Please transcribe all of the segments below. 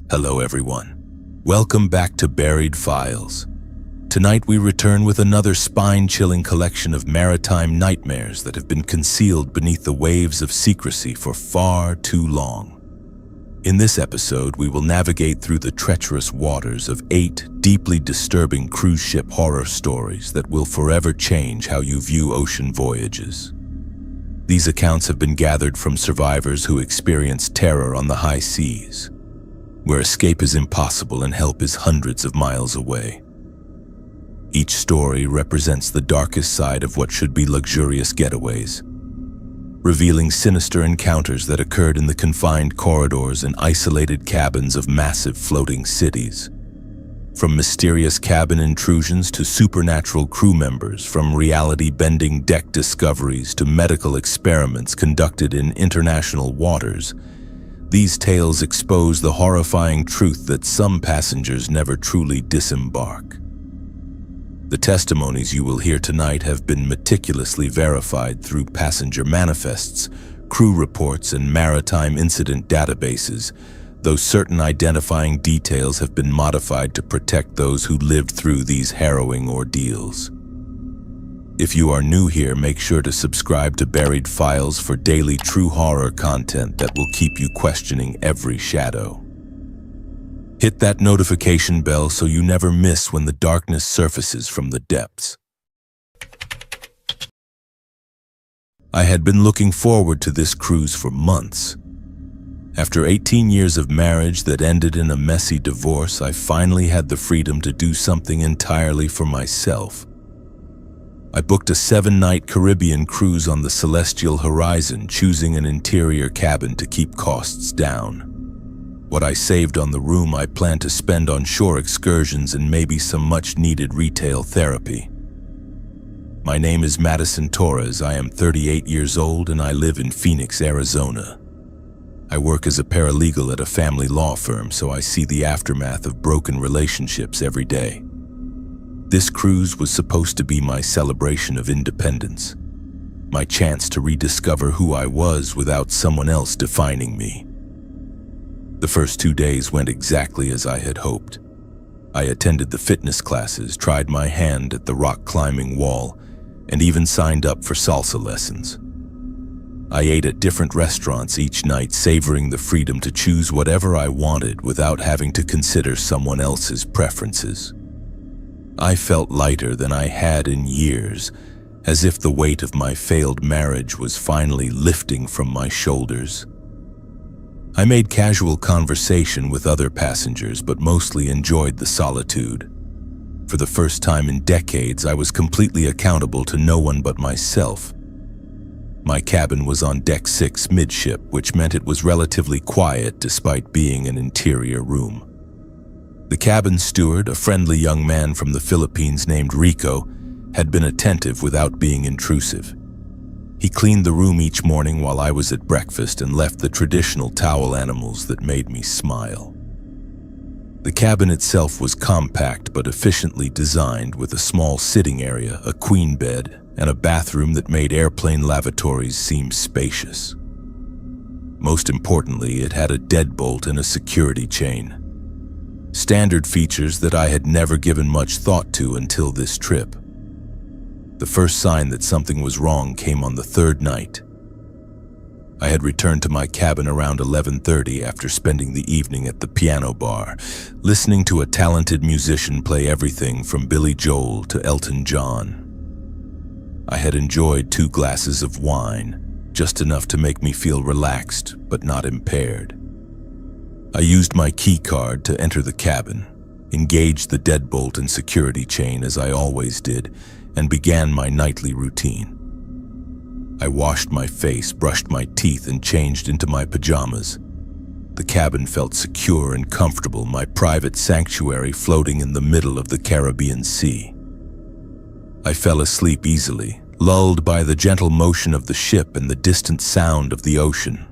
Hello everyone. Welcome back to Buried Files. Tonight we return with another spine-chilling collection of maritime nightmares that have been concealed beneath the waves of secrecy for far too long. In this episode, we will navigate through the treacherous waters of 8 deeply disturbing cruise ship horror stories that will forever change how you view ocean voyages. These accounts have been gathered from survivors who experienced terror on the high seas, where escape is impossible and help is hundreds of miles away. Each story represents the darkest side of what should be luxurious getaways, revealing sinister encounters that occurred in the confined corridors and isolated cabins of massive floating cities. From mysterious cabin intrusions to supernatural crew members, from reality-bending deck discoveries to medical experiments conducted in international waters, these tales expose the horrifying truth that some passengers never truly disembark. The testimonies you will hear tonight have been meticulously verified through passenger manifests, crew reports, and maritime incident databases, though certain identifying details have been modified to protect those who lived through these harrowing ordeals. If you are new here, make sure to subscribe to Buried Files for daily true horror content that will keep you questioning every shadow. Hit that notification bell so you never miss when the darkness surfaces from the depths. I had been looking forward to this cruise for months. After 18 years of marriage that ended in a messy divorce, I finally had the freedom to do something entirely for myself. I booked a 7-night Caribbean cruise on the Celestial Horizon, choosing an interior cabin to keep costs down. What I saved on the room I planned to spend on shore excursions and maybe some much-needed retail therapy. My name is Madison Torres. I am 38 years old and I live in Phoenix, Arizona. I work as a paralegal at a family law firm, so I see the aftermath of broken relationships every day. This cruise was supposed to be my celebration of independence, my chance to rediscover who I was without someone else defining me. The first 2 days went exactly as I had hoped. I attended the fitness classes, tried my hand at the rock climbing wall, and even signed up for salsa lessons. I ate at different restaurants each night, savoring the freedom to choose whatever I wanted without having to consider someone else's preferences. I felt lighter than I had in years, as if the weight of my failed marriage was finally lifting from my shoulders. I made casual conversation with other passengers, but mostly enjoyed the solitude. For the first time in decades, I was completely accountable to no one but myself. My cabin was on deck 6 midship, which meant it was relatively quiet despite being an interior room. The cabin steward, a friendly young man from the Philippines named Rico, had been attentive without being intrusive. He cleaned the room each morning while I was at breakfast and left the traditional towel animals that made me smile. The cabin itself was compact but efficiently designed, with a small sitting area, a queen bed, and a bathroom that made airplane lavatories seem spacious. Most importantly, it had a deadbolt and a security chain. Standard features that I had never given much thought to until this trip. The first sign that something was wrong came on the 3rd night. I had returned to my cabin around 11:30 after spending the evening at the piano bar, listening to a talented musician play everything from Billy Joel to Elton John. I had enjoyed 2 glasses of wine, just enough to make me feel relaxed but not impaired. I used my key card to enter the cabin, engaged the deadbolt and security chain as I always did, and began my nightly routine. I washed my face, brushed my teeth, and changed into my pajamas. The cabin felt secure and comfortable, my private sanctuary floating in the middle of the Caribbean Sea. I fell asleep easily, lulled by the gentle motion of the ship and the distant sound of the ocean.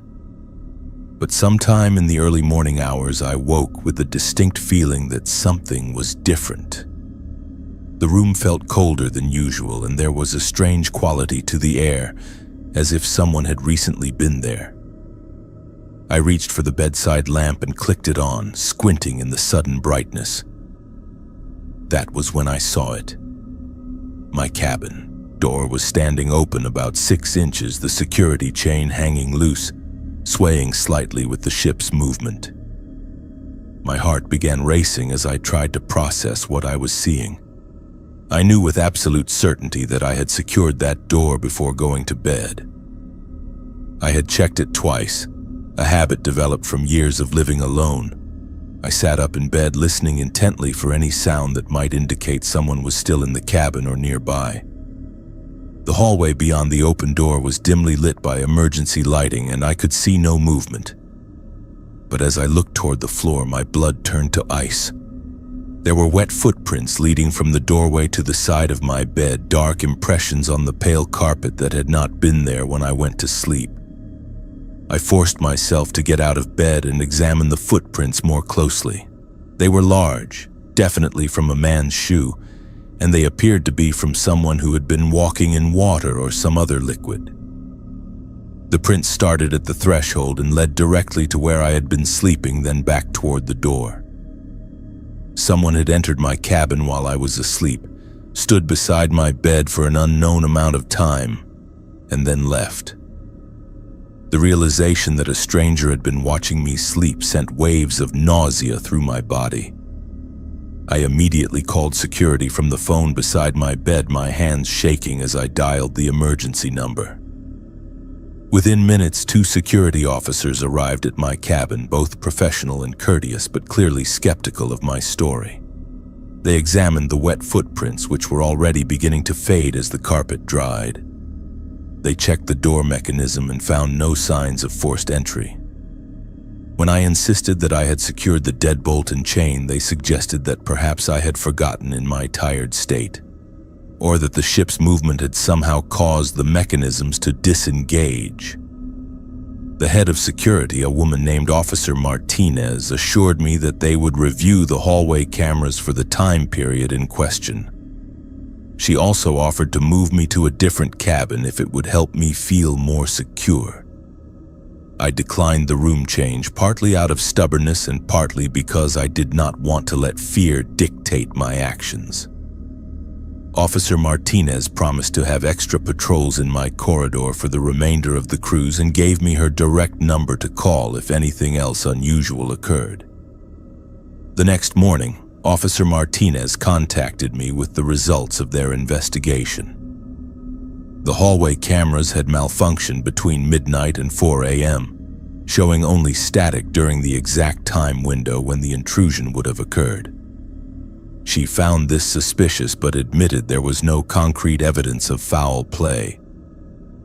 But sometime in the early morning hours, I woke with a distinct feeling that something was different. The room felt colder than usual, and there was a strange quality to the air, as if someone had recently been there. I reached for the bedside lamp and clicked it on, squinting in the sudden brightness. That was when I saw it. My cabin door was standing open about 6 inches, the security chain hanging loose, swaying slightly with the ship's movement. My heart began racing as I tried to process what I was seeing. I knew with absolute certainty that I had secured that door before going to bed. I had checked it twice, a habit developed from years of living alone. I sat up in bed listening intently for any sound that might indicate someone was still in the cabin or nearby. The hallway beyond the open door was dimly lit by emergency lighting, and I could see no movement. But as I looked toward the floor, my blood turned to ice. There were wet footprints leading from the doorway to the side of my bed, dark impressions on the pale carpet that had not been there when I went to sleep. I forced myself to get out of bed and examine the footprints more closely. They were large, definitely from a man's shoe, and they appeared to be from someone who had been walking in water or some other liquid. The prints started at the threshold and led directly to where I had been sleeping, then back toward the door. Someone had entered my cabin while I was asleep, stood beside my bed for an unknown amount of time, and then left. The realization that a stranger had been watching me sleep sent waves of nausea through my body. I immediately called security from the phone beside my bed, my hands shaking as I dialed the emergency number. Within minutes, 2 security officers arrived at my cabin, both professional and courteous, but clearly skeptical of my story. They examined the wet footprints, which were already beginning to fade as the carpet dried. They checked the door mechanism and found no signs of forced entry. When I insisted that I had secured the deadbolt and chain, they suggested that perhaps I had forgotten in my tired state, or that the ship's movement had somehow caused the mechanisms to disengage. The head of security, a woman named Officer Martinez, assured me that they would review the hallway cameras for the time period in question. She also offered to move me to a different cabin if it would help me feel more secure. I declined the room change, partly out of stubbornness and partly because I did not want to let fear dictate my actions. Officer Martinez promised to have extra patrols in my corridor for the remainder of the cruise and gave me her direct number to call if anything else unusual occurred. The next morning, Officer Martinez contacted me with the results of their investigation. The hallway cameras had malfunctioned between midnight and 4 a.m., showing only static during the exact time window when the intrusion would have occurred. She found this suspicious but admitted there was no concrete evidence of foul play.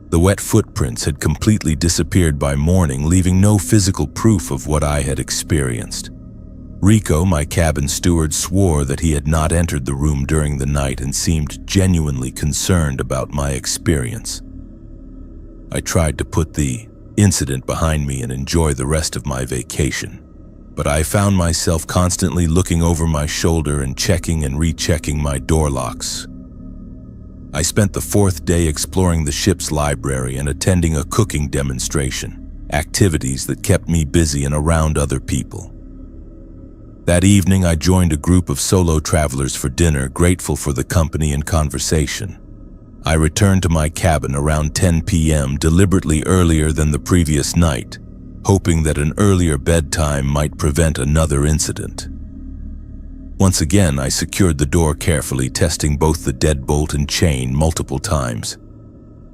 The wet footprints had completely disappeared by morning, leaving no physical proof of what I had experienced. Rico, my cabin steward, swore that he had not entered the room during the night and seemed genuinely concerned about my experience. I tried to put the incident behind me and enjoy the rest of my vacation, but I found myself constantly looking over my shoulder and checking and rechecking my door locks. I spent the 4th day exploring the ship's library and attending a cooking demonstration, activities that kept me busy and around other people. That evening, I joined a group of solo travelers for dinner, grateful for the company and conversation. I returned to my cabin around 10 p.m., deliberately earlier than the previous night, hoping that an earlier bedtime might prevent another incident. Once again, I secured the door carefully, testing both the deadbolt and chain multiple times.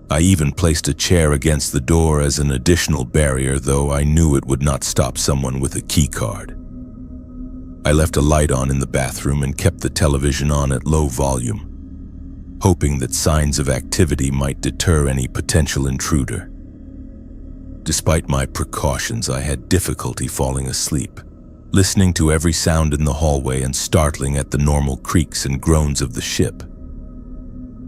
I even placed a chair against the door as an additional barrier, though I knew it would not stop someone with a key card. I left a light on in the bathroom and kept the television on at low volume, hoping that signs of activity might deter any potential intruder. Despite my precautions, I had difficulty falling asleep, listening to every sound in the hallway and startling at the normal creaks and groans of the ship.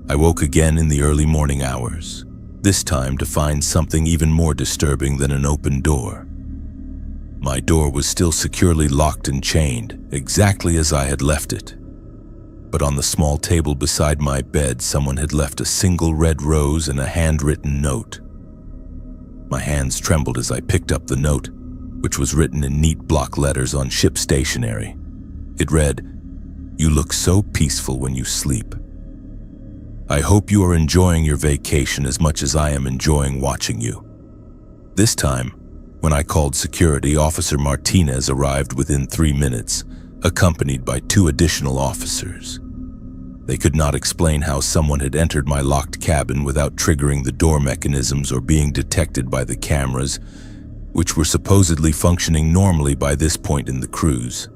I woke again in the early morning hours, this time to find something even more disturbing than an open door. My door was still securely locked and chained, exactly as I had left it. But on the small table beside my bed, someone had left a single red rose and a handwritten note. My hands trembled as I picked up the note, which was written in neat block letters on ship stationery. It read, "You look so peaceful when you sleep. I hope you are enjoying your vacation as much as I am enjoying watching you." This time, when I called security, Officer Martinez arrived within 3 minutes, accompanied by 2 additional officers. They could not explain how someone had entered my locked cabin without triggering the door mechanisms or being detected by the cameras, which were supposedly functioning normally by this point in the cruise.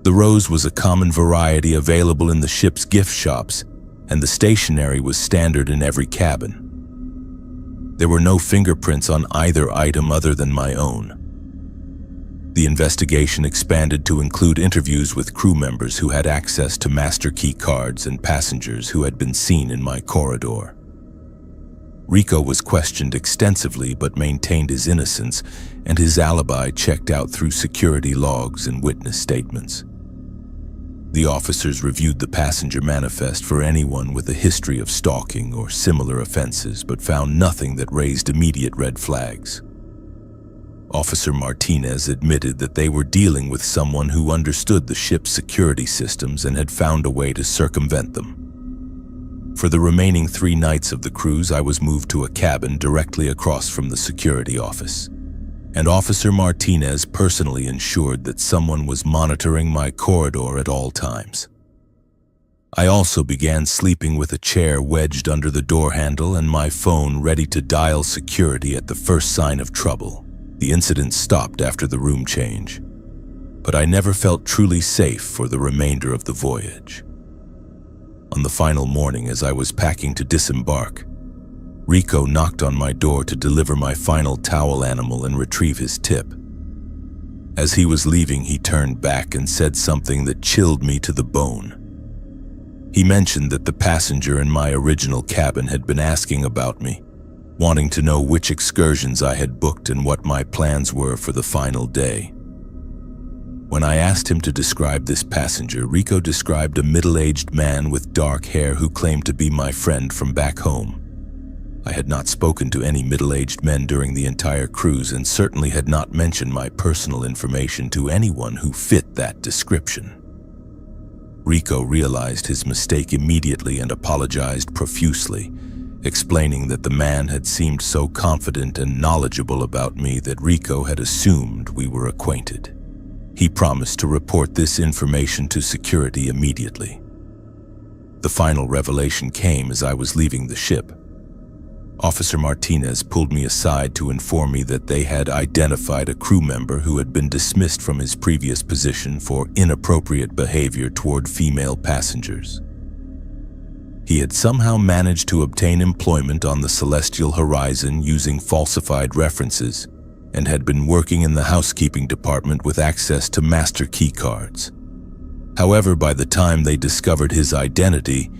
The rose was a common variety available in the ship's gift shops, and the stationery was standard in every cabin. There were no fingerprints on either item other than my own. The investigation expanded to include interviews with crew members who had access to master key cards and passengers who had been seen in my corridor. Rico was questioned extensively but maintained his innocence, and his alibi checked out through security logs and witness statements. The officers reviewed the passenger manifest for anyone with a history of stalking or similar offenses, but found nothing that raised immediate red flags. Officer Martinez admitted that they were dealing with someone who understood the ship's security systems and had found a way to circumvent them. For the remaining 3 nights of the cruise, I was moved to a cabin directly across from the security office, and Officer Martinez personally ensured that someone was monitoring my corridor at all times. I also began sleeping with a chair wedged under the door handle and my phone ready to dial security at the first sign of trouble. The incident stopped after the room change, but I never felt truly safe for the remainder of the voyage. On the final morning, as I was packing to disembark, Rico knocked on my door to deliver my final towel animal and retrieve his tip. As he was leaving, he turned back and said something that chilled me to the bone. He mentioned that the passenger in my original cabin had been asking about me, wanting to know which excursions I had booked and what my plans were for the final day. When I asked him to describe this passenger, Rico described a middle-aged man with dark hair who claimed to be my friend from back home. I had not spoken to any middle-aged men during the entire cruise and certainly had not mentioned my personal information to anyone who fit that description. Rico realized his mistake immediately and apologized profusely, explaining that the man had seemed so confident and knowledgeable about me that Rico had assumed we were acquainted. He promised to report this information to security immediately. The final revelation came as I was leaving the ship. Officer Martinez pulled me aside to inform me that they had identified a crew member who had been dismissed from his previous position for inappropriate behavior toward female passengers. He had somehow managed to obtain employment on the Celestial Horizon using falsified references and had been working in the housekeeping department with access to master key cards. However, by the time they discovered his identity,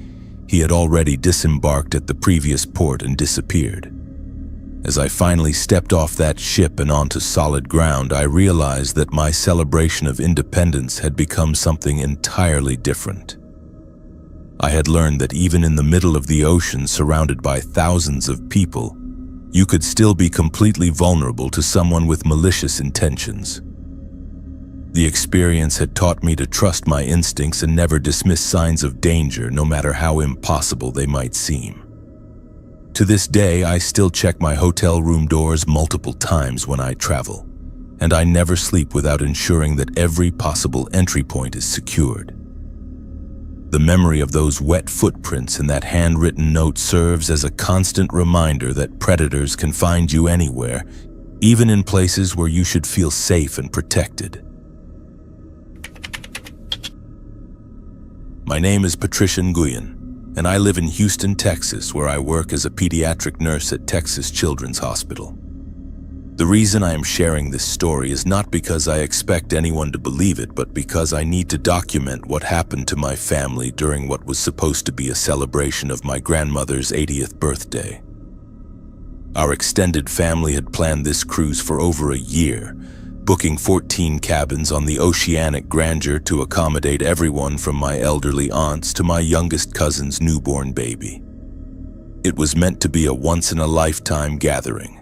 he had already disembarked at the previous port and disappeared. As I finally stepped off that ship and onto solid ground, I realized that my celebration of independence had become something entirely different. I had learned that even in the middle of the ocean, surrounded by thousands of people, you could still be completely vulnerable to someone with malicious intentions. The experience had taught me to trust my instincts and never dismiss signs of danger, no matter how impossible they might seem. To this day, I still check my hotel room doors multiple times when I travel, and I never sleep without ensuring that every possible entry point is secured. The memory of those wet footprints and that handwritten note serves as a constant reminder that predators can find you anywhere, even in places where you should feel safe and protected. My name is Patricia Nguyen, and I live in Houston, Texas, where I work as a pediatric nurse at Texas Children's Hospital. The reason I am sharing this story is not because I expect anyone to believe it, but because I need to document what happened to my family during what was supposed to be a celebration of my grandmother's 80th birthday. Our extended family had planned this cruise for over a year, booking 14 cabins on the oceanic grandeur to accommodate everyone from my elderly aunts to my youngest cousin's newborn baby. It was meant to be a once-in-a-lifetime gathering.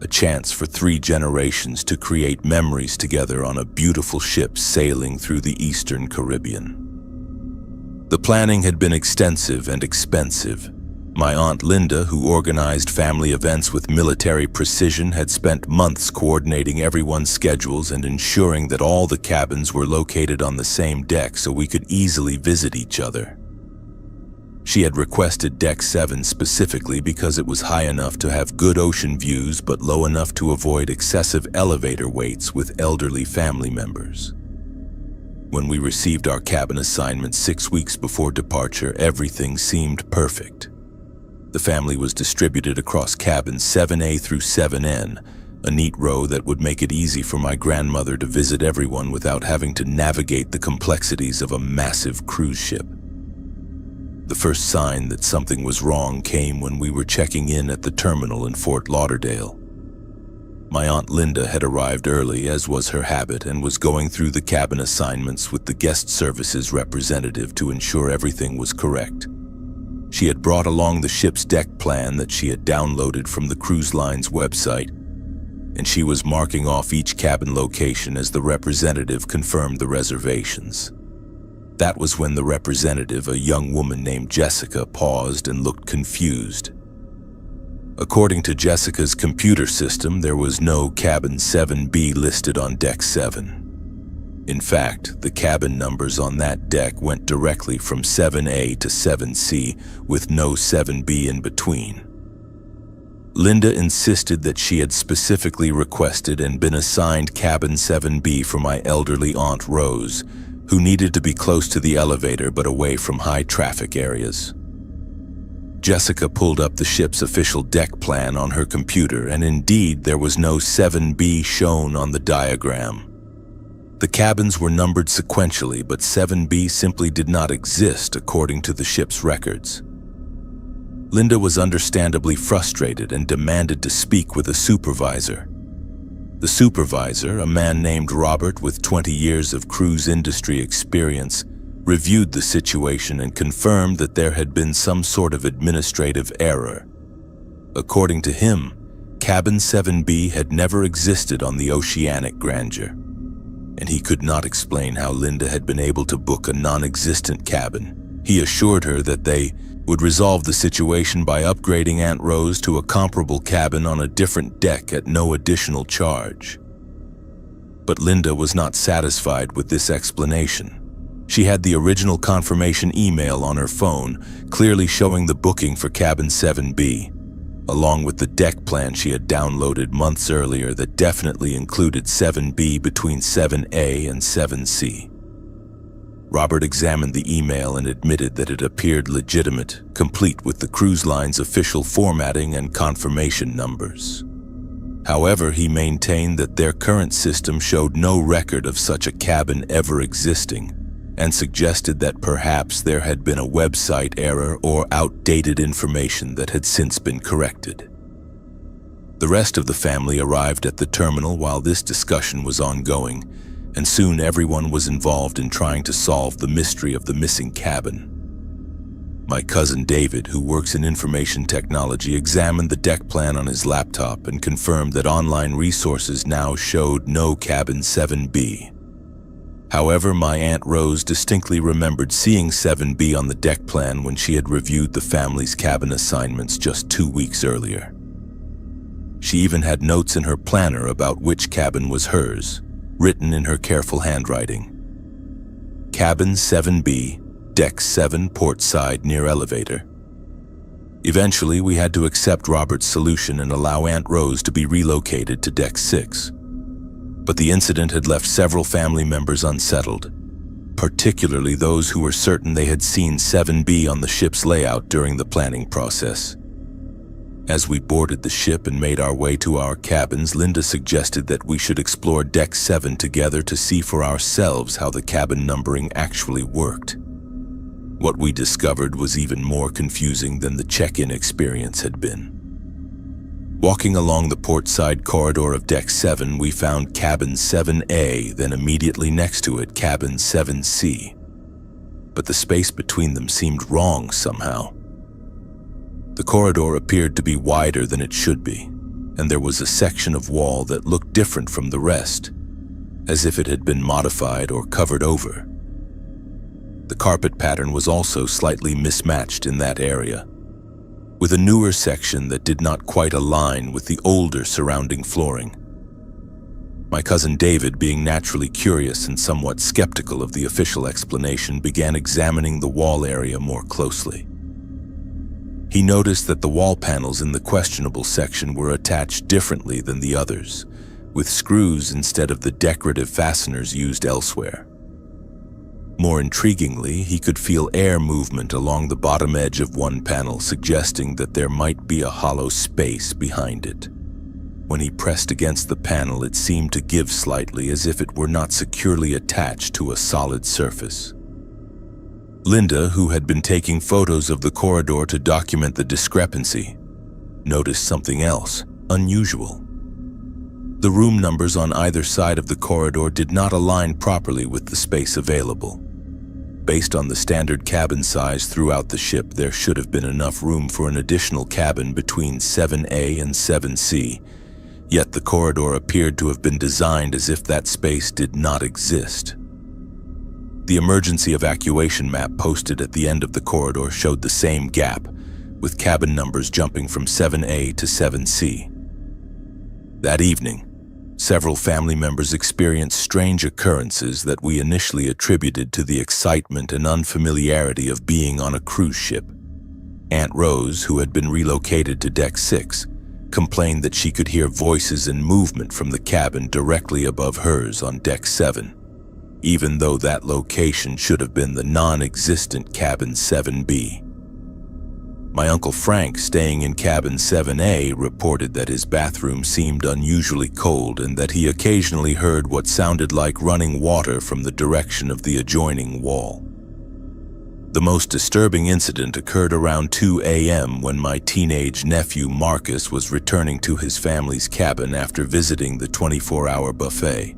a chance for 3 generations to create memories together on a beautiful ship sailing through the Eastern Caribbean. The planning had been extensive and expensive. My Aunt Linda, who organized family events with military precision, had spent months coordinating everyone's schedules and ensuring that all the cabins were located on the same deck so we could easily visit each other. She had requested Deck 7 specifically because it was high enough to have good ocean views but low enough to avoid excessive elevator waits with elderly family members. When we received our cabin assignment 6 weeks before departure, everything seemed perfect. The family was distributed across cabins 7A through 7N, a neat row that would make it easy for my grandmother to visit everyone without having to navigate the complexities of a massive cruise ship. The first sign that something was wrong came when we were checking in at the terminal in Fort Lauderdale. My Aunt Linda had arrived early, as was her habit, and was going through the cabin assignments with the guest services representative to ensure everything was correct. She had brought along the ship's deck plan that she had downloaded from the cruise line's website, and she was marking off each cabin location as the representative confirmed the reservations. That was when the representative, a young woman named Jessica, paused and looked confused. According to Jessica's computer system, there was no cabin 7B listed on Deck 7. In fact, the cabin numbers on that deck went directly from 7A to 7C, with no 7B in between. Linda insisted that she had specifically requested and been assigned cabin 7B for my elderly Aunt Rose, who needed to be close to the elevator but away from high traffic areas. Jessica pulled up the ship's official deck plan on her computer, and indeed there was no 7B shown on the diagram. The cabins were numbered sequentially, but 7B simply did not exist according to the ship's records. Linda was understandably frustrated and demanded to speak with a supervisor. The supervisor, a man named Robert with 20 years of cruise industry experience, reviewed the situation and confirmed that there had been some sort of administrative error. According to him, Cabin 7B had never existed on the Oceanic Grandeur, and he could not explain how Linda had been able to book a non-existent cabin. He assured her that they would resolve the situation by upgrading Aunt Rose to a comparable cabin on a different deck at no additional charge. But Linda was not satisfied with this explanation. She had the original confirmation email on her phone, clearly showing the booking for Cabin 7B, along with the deck plan she had downloaded months earlier that definitely included 7B between 7A and 7C. Robert examined the email and admitted that it appeared legitimate, complete with the cruise line's official formatting and confirmation numbers. However, he maintained that their current system showed no record of such a cabin ever existing, and suggested that perhaps there had been a website error or outdated information that had since been corrected. The rest of the family arrived at the terminal while this discussion was ongoing, and soon everyone was involved in trying to solve the mystery of the missing cabin. My cousin David, who works in information technology, examined the deck plan on his laptop and confirmed that online resources now showed no Cabin 7B. However, my Aunt Rose distinctly remembered seeing 7B on the deck plan when she had reviewed the family's cabin assignments just 2 weeks earlier. She even had notes in her planner about which cabin was hers, written in her careful handwriting. Cabin 7B, Deck 7, port side near elevator. Eventually, we had to accept Robert's solution and allow Aunt Rose to be relocated to Deck 6. But the incident had left several family members unsettled, particularly those who were certain they had seen 7B on the ship's layout during the planning process. As we boarded the ship and made our way to our cabins, Linda suggested that we should explore Deck 7 together to see for ourselves how the cabin numbering actually worked. What we discovered was even more confusing than the check-in experience had been. Walking along the port side corridor of Deck 7, we found Cabin 7A, then immediately next to it, Cabin 7C. But the space between them seemed wrong somehow. The corridor appeared to be wider than it should be, and there was a section of wall that looked different from the rest, as if it had been modified or covered over. The carpet pattern was also slightly mismatched in that area, with a newer section that did not quite align with the older surrounding flooring. My cousin David, being naturally curious and somewhat skeptical of the official explanation, began examining the wall area more closely. He noticed that the wall panels in the questionable section were attached differently than the others, with screws instead of the decorative fasteners used elsewhere. More intriguingly, he could feel air movement along the bottom edge of one panel, suggesting that there might be a hollow space behind it. When he pressed against the panel, it seemed to give slightly, as if it were not securely attached to a solid surface. Linda, who had been taking photos of the corridor to document the discrepancy, noticed something else unusual. The room numbers on either side of the corridor did not align properly with the space available. Based on the standard cabin size throughout the ship, there should have been enough room for an additional cabin between 7A and 7C, yet the corridor appeared to have been designed as if that space did not exist. The emergency evacuation map posted at the end of the corridor showed the same gap, with cabin numbers jumping from 7A to 7C. That evening, several family members experienced strange occurrences that we initially attributed to the excitement and unfamiliarity of being on a cruise ship. Aunt Rose, who had been relocated to Deck 6, complained that she could hear voices and movement from the cabin directly above hers on Deck 7, even though that location should have been the non-existent cabin 7B. My Uncle Frank, staying in cabin 7A, reported that his bathroom seemed unusually cold and that he occasionally heard what sounded like running water from the direction of the adjoining wall. The most disturbing incident occurred around 2 a.m. when my teenage nephew Marcus was returning to his family's cabin after visiting the 24-hour buffet.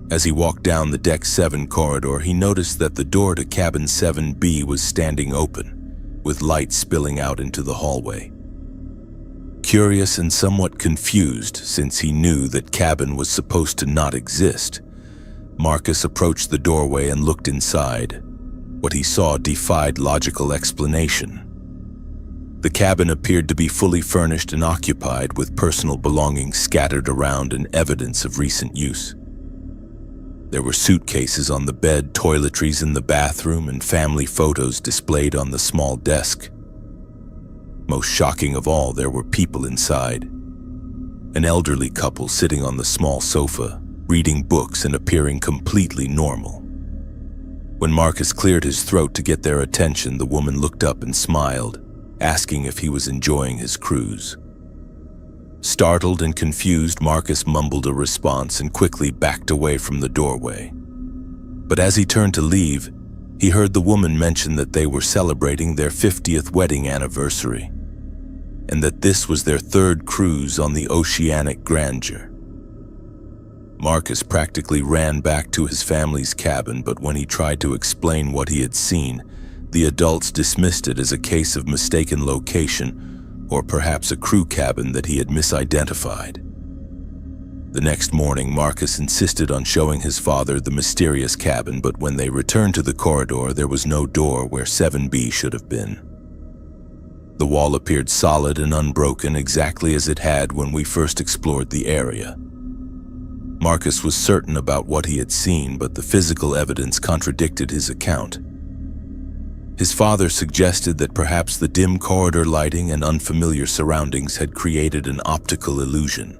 As he walked down the Deck 7 corridor, he noticed that the door to cabin 7B was standing open, with light spilling out into the hallway. Curious and somewhat confused, since he knew that cabin was supposed to not exist, Marcus approached the doorway and looked inside. What he saw defied logical explanation. The cabin appeared to be fully furnished and occupied, with personal belongings scattered around and evidence of recent use. There were suitcases on the bed, toiletries in the bathroom, and family photos displayed on the small desk. Most shocking of all, there were people inside. An elderly couple sitting on the small sofa, reading books and appearing completely normal. When Marcus cleared his throat to get their attention, the woman looked up and smiled, asking if he was enjoying his cruise. Startled and confused, Marcus mumbled a response and quickly backed away from the doorway. But as he turned to leave, he heard the woman mention that they were celebrating their 50th wedding anniversary, and that this was their third cruise on the oceanic grandeur. Marcus practically ran back to his family's cabin, but when he tried to explain what he had seen, the adults dismissed it as a case of mistaken location, or perhaps a crew cabin that he had misidentified. The next morning, Marcus insisted on showing his father the mysterious cabin, but when they returned to the corridor, there was no door where 7B should have been. The wall appeared solid and unbroken, exactly as it had when we first explored the area. Marcus was certain about what he had seen, but the physical evidence contradicted his account. His father suggested that perhaps the dim corridor lighting and unfamiliar surroundings had created an optical illusion,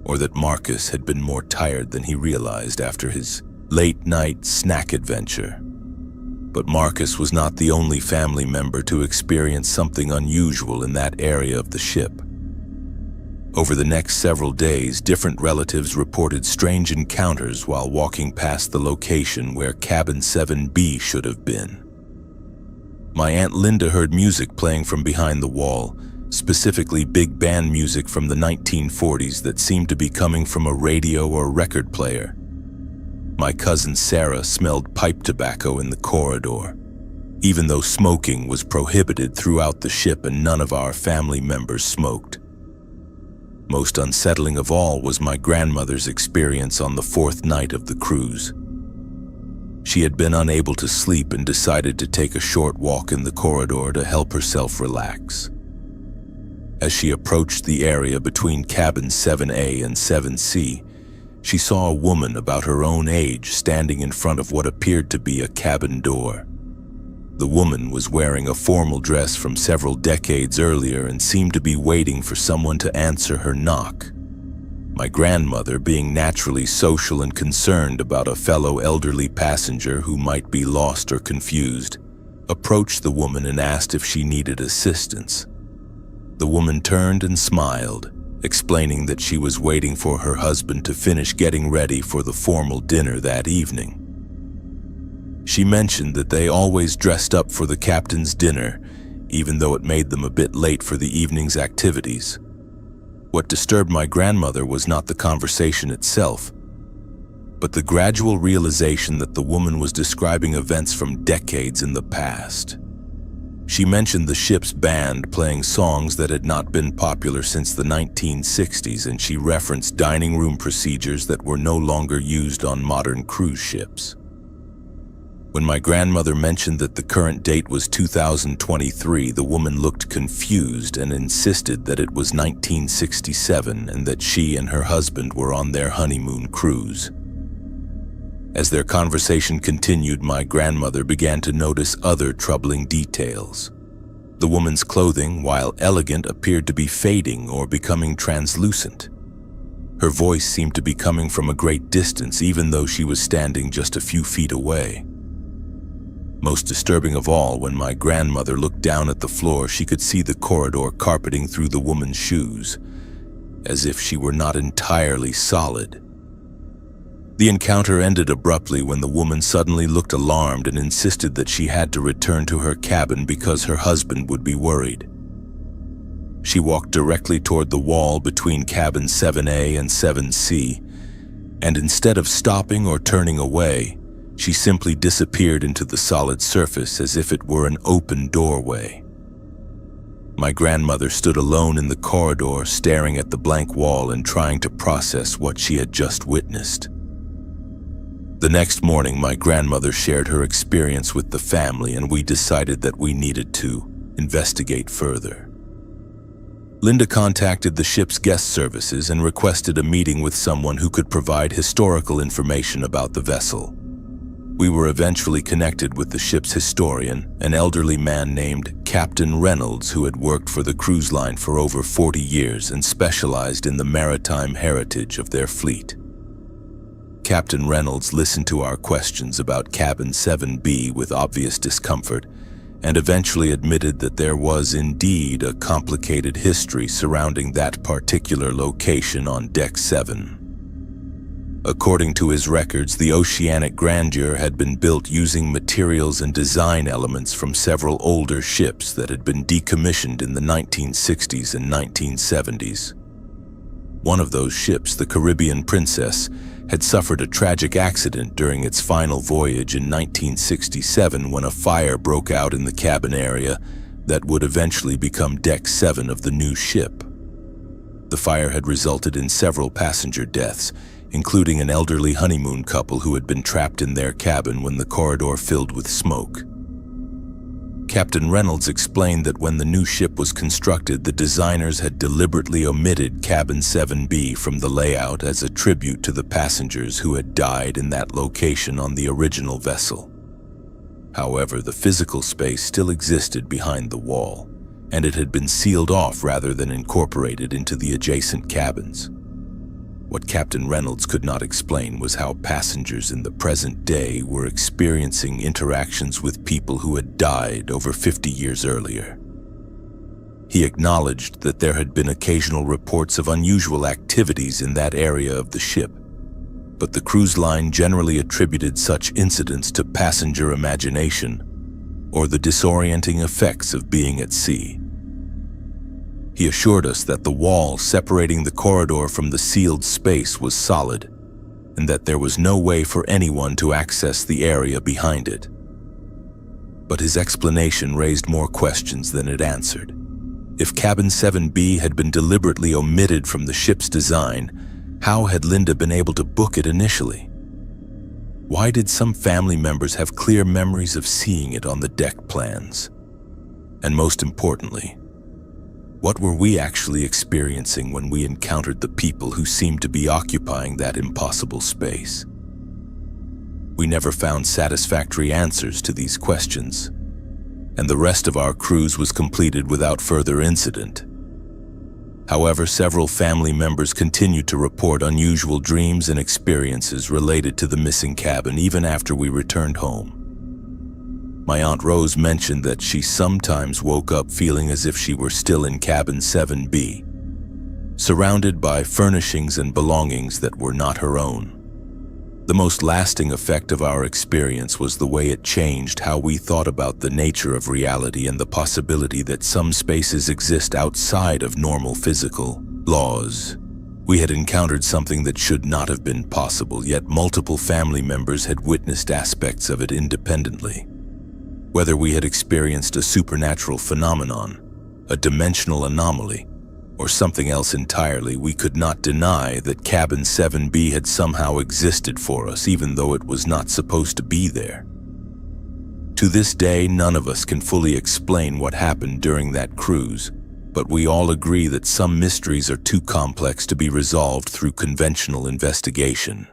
or that Marcus had been more tired than he realized after his late-night snack adventure. But Marcus was not the only family member to experience something unusual in that area of the ship. Over the next several days, different relatives reported strange encounters while walking past the location where cabin 7B should have been. My Aunt Linda heard music playing from behind the wall, specifically big band music from the 1940s that seemed to be coming from a radio or record player. My cousin Sarah smelled pipe tobacco in the corridor, even though smoking was prohibited throughout the ship and none of our family members smoked. Most unsettling of all was my grandmother's experience on the fourth night of the cruise. She had been unable to sleep and decided to take a short walk in the corridor to help herself relax. As she approached the area between cabins 7A and 7C, she saw a woman about her own age standing in front of what appeared to be a cabin door. The woman was wearing a formal dress from several decades earlier and seemed to be waiting for someone to answer her knock. My grandmother, being naturally social and concerned about a fellow elderly passenger who might be lost or confused, approached the woman and asked if she needed assistance. The woman turned and smiled, explaining that she was waiting for her husband to finish getting ready for the formal dinner that evening. She mentioned that they always dressed up for the captain's dinner, even though it made them a bit late for the evening's activities. What disturbed my grandmother was not the conversation itself, but the gradual realization that the woman was describing events from decades in the past. She mentioned the ship's band playing songs that had not been popular since the 1960s, and she referenced dining room procedures that were no longer used on modern cruise ships. When my grandmother mentioned that the current date was 2023, the woman looked confused and insisted that it was 1967 and that she and her husband were on their honeymoon cruise. As their conversation continued, my grandmother began to notice other troubling details. The woman's clothing, while elegant, appeared to be fading or becoming translucent. Her voice seemed to be coming from a great distance, even though she was standing just a few feet away. Most disturbing of all, when my grandmother looked down at the floor, she could see the corridor carpeting through the woman's shoes, as if she were not entirely solid. The encounter ended abruptly when the woman suddenly looked alarmed and insisted that she had to return to her cabin because her husband would be worried. She walked directly toward the wall between cabin 7A and 7C, and instead of stopping or turning away, she simply disappeared into the solid surface as if it were an open doorway. My grandmother stood alone in the corridor, staring at the blank wall and trying to process what she had just witnessed. The next morning, my grandmother shared her experience with the family, and we decided that we needed to investigate further. Linda contacted the ship's guest services and requested a meeting with someone who could provide historical information about the vessel. We were eventually connected with the ship's historian, an elderly man named Captain Reynolds, who had worked for the cruise line for over 40 years and specialized in the maritime heritage of their fleet. Captain Reynolds listened to our questions about cabin 7B with obvious discomfort and eventually admitted that there was indeed a complicated history surrounding that particular location on Deck 7. According to his records, the Oceanic Grandeur had been built using materials and design elements from several older ships that had been decommissioned in the 1960s and 1970s. One of those ships, the Caribbean Princess, had suffered a tragic accident during its final voyage in 1967 when a fire broke out in the cabin area that would eventually become Deck 7 of the new ship. The fire had resulted in several passenger deaths, including an elderly honeymoon couple who had been trapped in their cabin when the corridor filled with smoke. Captain Reynolds explained that when the new ship was constructed, the designers had deliberately omitted cabin 7B from the layout as a tribute to the passengers who had died in that location on the original vessel. However, the physical space still existed behind the wall, and it had been sealed off rather than incorporated into the adjacent cabins. What Captain Reynolds could not explain was how passengers in the present day were experiencing interactions with people who had died over 50 years earlier. He acknowledged that there had been occasional reports of unusual activities in that area of the ship, but the cruise line generally attributed such incidents to passenger imagination or the disorienting effects of being at sea. He assured us that the wall separating the corridor from the sealed space was solid, and that there was no way for anyone to access the area behind it. But his explanation raised more questions than it answered. If Cabin 7B had been deliberately omitted from the ship's design, how had Linda been able to book it initially? Why did some family members have clear memories of seeing it on the deck plans? And most importantly, what were we actually experiencing when we encountered the people who seemed to be occupying that impossible space? We never found satisfactory answers to these questions, and the rest of our cruise was completed without further incident. However, several family members continued to report unusual dreams and experiences related to the missing cabin even after we returned home. My Aunt Rose mentioned that she sometimes woke up feeling as if she were still in Cabin 7B, surrounded by furnishings and belongings that were not her own. The most lasting effect of our experience was the way it changed how we thought about the nature of reality and the possibility that some spaces exist outside of normal physical laws. We had encountered something that should not have been possible, yet multiple family members had witnessed aspects of it independently. Whether we had experienced a supernatural phenomenon, a dimensional anomaly, or something else entirely, we could not deny that Cabin 7B had somehow existed for us, even though it was not supposed to be there. To this day, none of us can fully explain what happened during that cruise, but we all agree that some mysteries are too complex to be resolved through conventional investigation.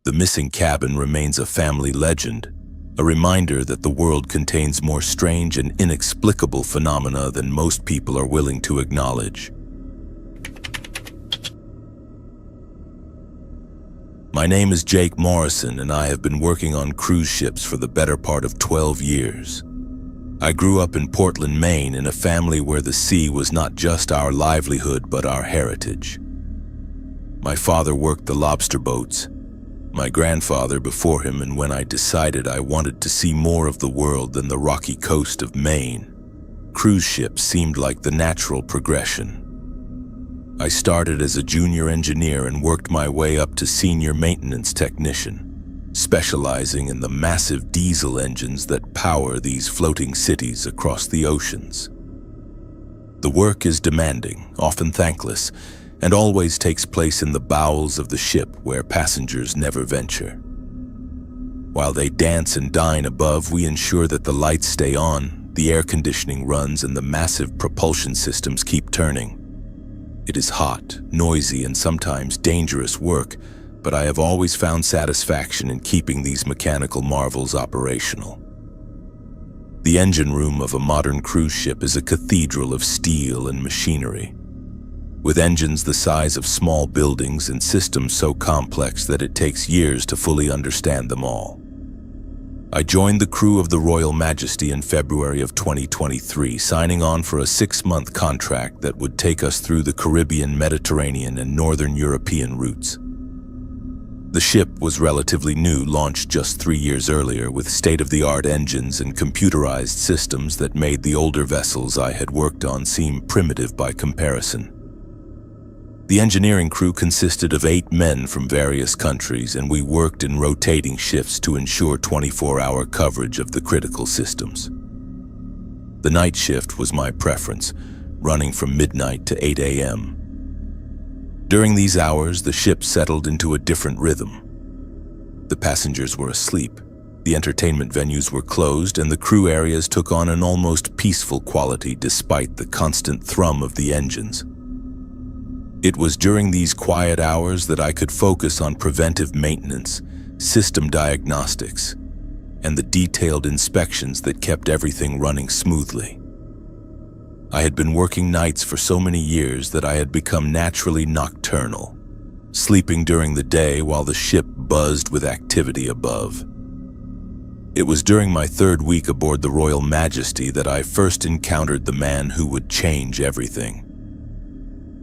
The missing cabin remains a family legend, a reminder that the world contains more strange and inexplicable phenomena than most people are willing to acknowledge. My name is Jake Morrison, and I have been working on cruise ships for the better part of 12 years. I grew up in Portland, Maine, in a family where the sea was not just our livelihood but our heritage. My father worked the lobster boats, my grandfather before him, and when I decided I wanted to see more of the world than the rocky coast of Maine, cruise ships seemed like the natural progression. I started as a junior engineer and worked my way up to senior maintenance technician, specializing in the massive diesel engines that power these floating cities across the oceans. The work is demanding, often thankless, and always takes place in the bowels of the ship where passengers never venture. While they dance and dine above, we ensure that the lights stay on, the air conditioning runs, and the massive propulsion systems keep turning. It is hot, noisy, and sometimes dangerous work, but I have always found satisfaction in keeping these mechanical marvels operational. The engine room of a modern cruise ship is a cathedral of steel and machinery, with engines the size of small buildings and systems so complex that it takes years to fully understand them all. I joined the crew of the Royal Majesty in February of 2023, signing on for a 6-month contract that would take us through the Caribbean, Mediterranean, and Northern European routes. The ship was relatively new, launched just 3 years earlier, with state-of-the-art engines and computerized systems that made the older vessels I had worked on seem primitive by comparison. The engineering crew consisted of 8 men from various countries, and we worked in rotating shifts to ensure 24-hour coverage of the critical systems. The night shift was my preference, running from midnight to 8 a.m. During these hours, the ship settled into a different rhythm. The passengers were asleep, the entertainment venues were closed, and the crew areas took on an almost peaceful quality despite the constant thrum of the engines. It was during these quiet hours that I could focus on preventive maintenance, system diagnostics, and the detailed inspections that kept everything running smoothly. I had been working nights for so many years that I had become naturally nocturnal, sleeping during the day while the ship buzzed with activity above. It was during my 3rd week aboard the Royal Majesty that I first encountered the man who would change everything.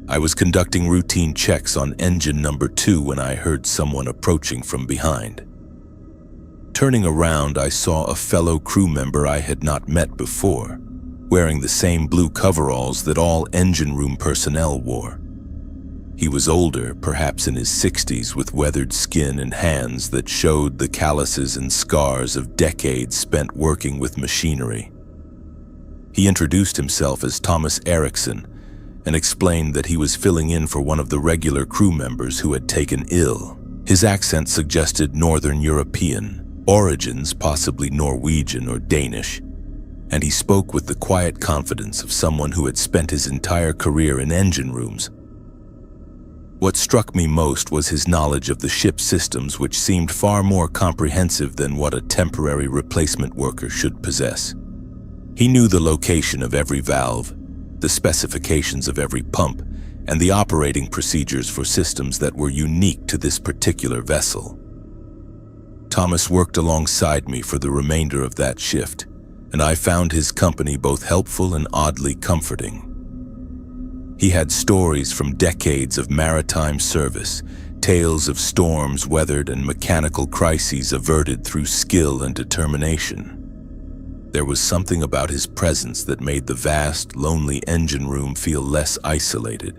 I was conducting routine checks on engine number 2 when I heard someone approaching from behind. Turning around, I saw a fellow crew member I had not met before, wearing the same blue coveralls that all engine room personnel wore. He was older, perhaps in his 60s, with weathered skin and hands that showed the calluses and scars of decades spent working with machinery. He introduced himself as Thomas Erickson and explained that he was filling in for one of the regular crew members who had taken ill. His accent suggested Northern European origins, possibly Norwegian or Danish, and he spoke with the quiet confidence of someone who had spent his entire career in engine rooms. What struck me most was his knowledge of the ship's systems, which seemed far more comprehensive than what a temporary replacement worker should possess. He knew the location of every valve, the specifications of every pump, and the operating procedures for systems that were unique to this particular vessel. Thomas worked alongside me for the remainder of that shift, and I found his company both helpful and oddly comforting. He had stories from decades of maritime service, tales of storms weathered and mechanical crises averted through skill and determination. There was something about his presence that made the vast, lonely engine room feel less isolated.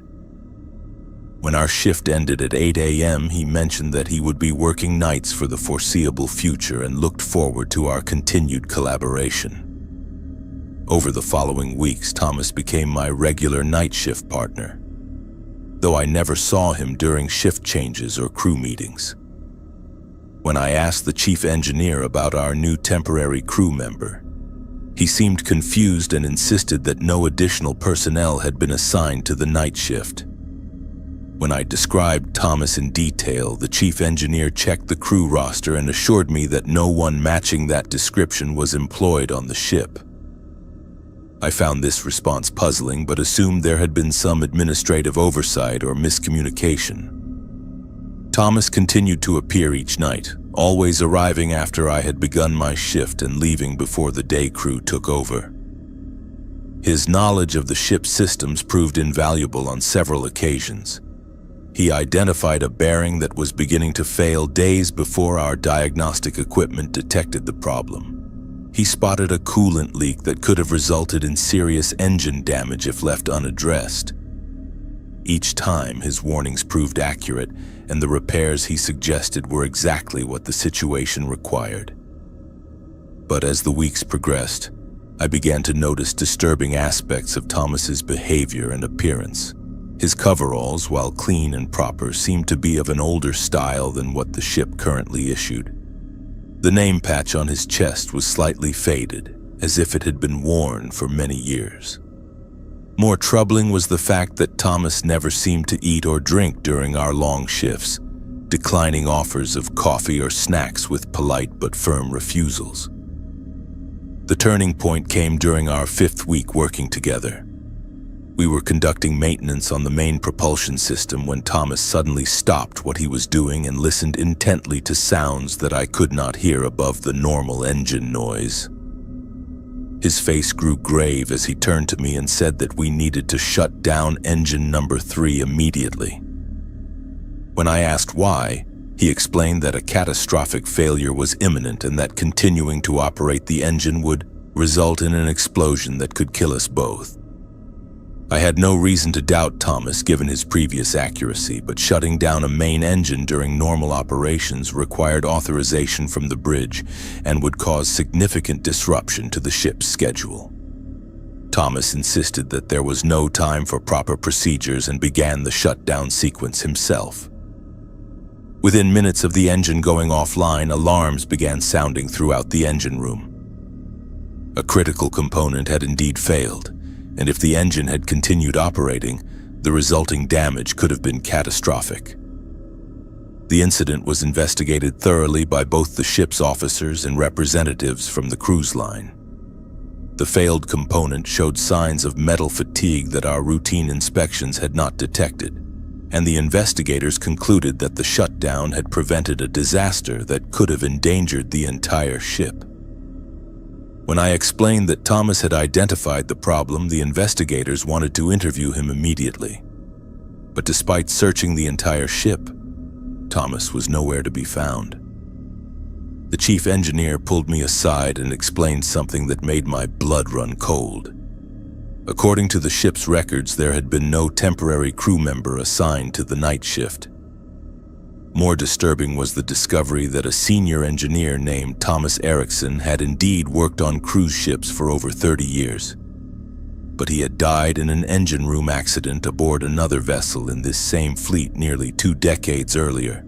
When our shift ended at 8 a.m., he mentioned that he would be working nights for the foreseeable future and looked forward to our continued collaboration. Over the following weeks, Thomas became my regular night shift partner, though I never saw him during shift changes or crew meetings. When I asked the chief engineer about our new temporary crew member, he seemed confused and insisted that no additional personnel had been assigned to the night shift. When I described Thomas in detail, the chief engineer checked the crew roster and assured me that no one matching that description was employed on the ship. I found this response puzzling, but assumed there had been some administrative oversight or miscommunication. Thomas continued to appear each night, always arriving after I had begun my shift and leaving before the day crew took over. His knowledge of the ship's systems proved invaluable on several occasions. He identified a bearing that was beginning to fail days before our diagnostic equipment detected the problem. He spotted a coolant leak that could have resulted in serious engine damage if left unaddressed. Each time, his warnings proved accurate, and the repairs he suggested were exactly what the situation required. But as the weeks progressed, I began to notice disturbing aspects of Thomas's behavior and appearance. His coveralls, while clean and proper, seemed to be of an older style than what the ship currently issued. The name patch on his chest was slightly faded, as if it had been worn for many years. More troubling was the fact that Thomas never seemed to eat or drink during our long shifts, declining offers of coffee or snacks with polite but firm refusals. The turning point came during our 5th week working together. We were conducting maintenance on the main propulsion system when Thomas suddenly stopped what he was doing and listened intently to sounds that I could not hear above the normal engine noise. His face grew grave as he turned to me and said that we needed to shut down engine number 3 immediately. When I asked why, he explained that a catastrophic failure was imminent and that continuing to operate the engine would result in an explosion that could kill us both. I had no reason to doubt Thomas given his previous accuracy, but shutting down a main engine during normal operations required authorization from the bridge and would cause significant disruption to the ship's schedule. Thomas insisted that there was no time for proper procedures and began the shutdown sequence himself. Within minutes of the engine going offline, alarms began sounding throughout the engine room. A critical component had indeed failed, and if the engine had continued operating, the resulting damage could have been catastrophic. The incident was investigated thoroughly by both the ship's officers and representatives from the cruise line. The failed component showed signs of metal fatigue that our routine inspections had not detected, and the investigators concluded that the shutdown had prevented a disaster that could have endangered the entire ship. When I explained that Thomas had identified the problem, the investigators wanted to interview him immediately. But despite searching the entire ship, Thomas was nowhere to be found. The chief engineer pulled me aside and explained something that made my blood run cold. According to the ship's records, there had been no temporary crew member assigned to the night shift. More disturbing was the discovery that a senior engineer named Thomas Erickson had indeed worked on cruise ships for over 30 years. but he had died in an engine room accident aboard another vessel in this same fleet nearly 2 decades earlier.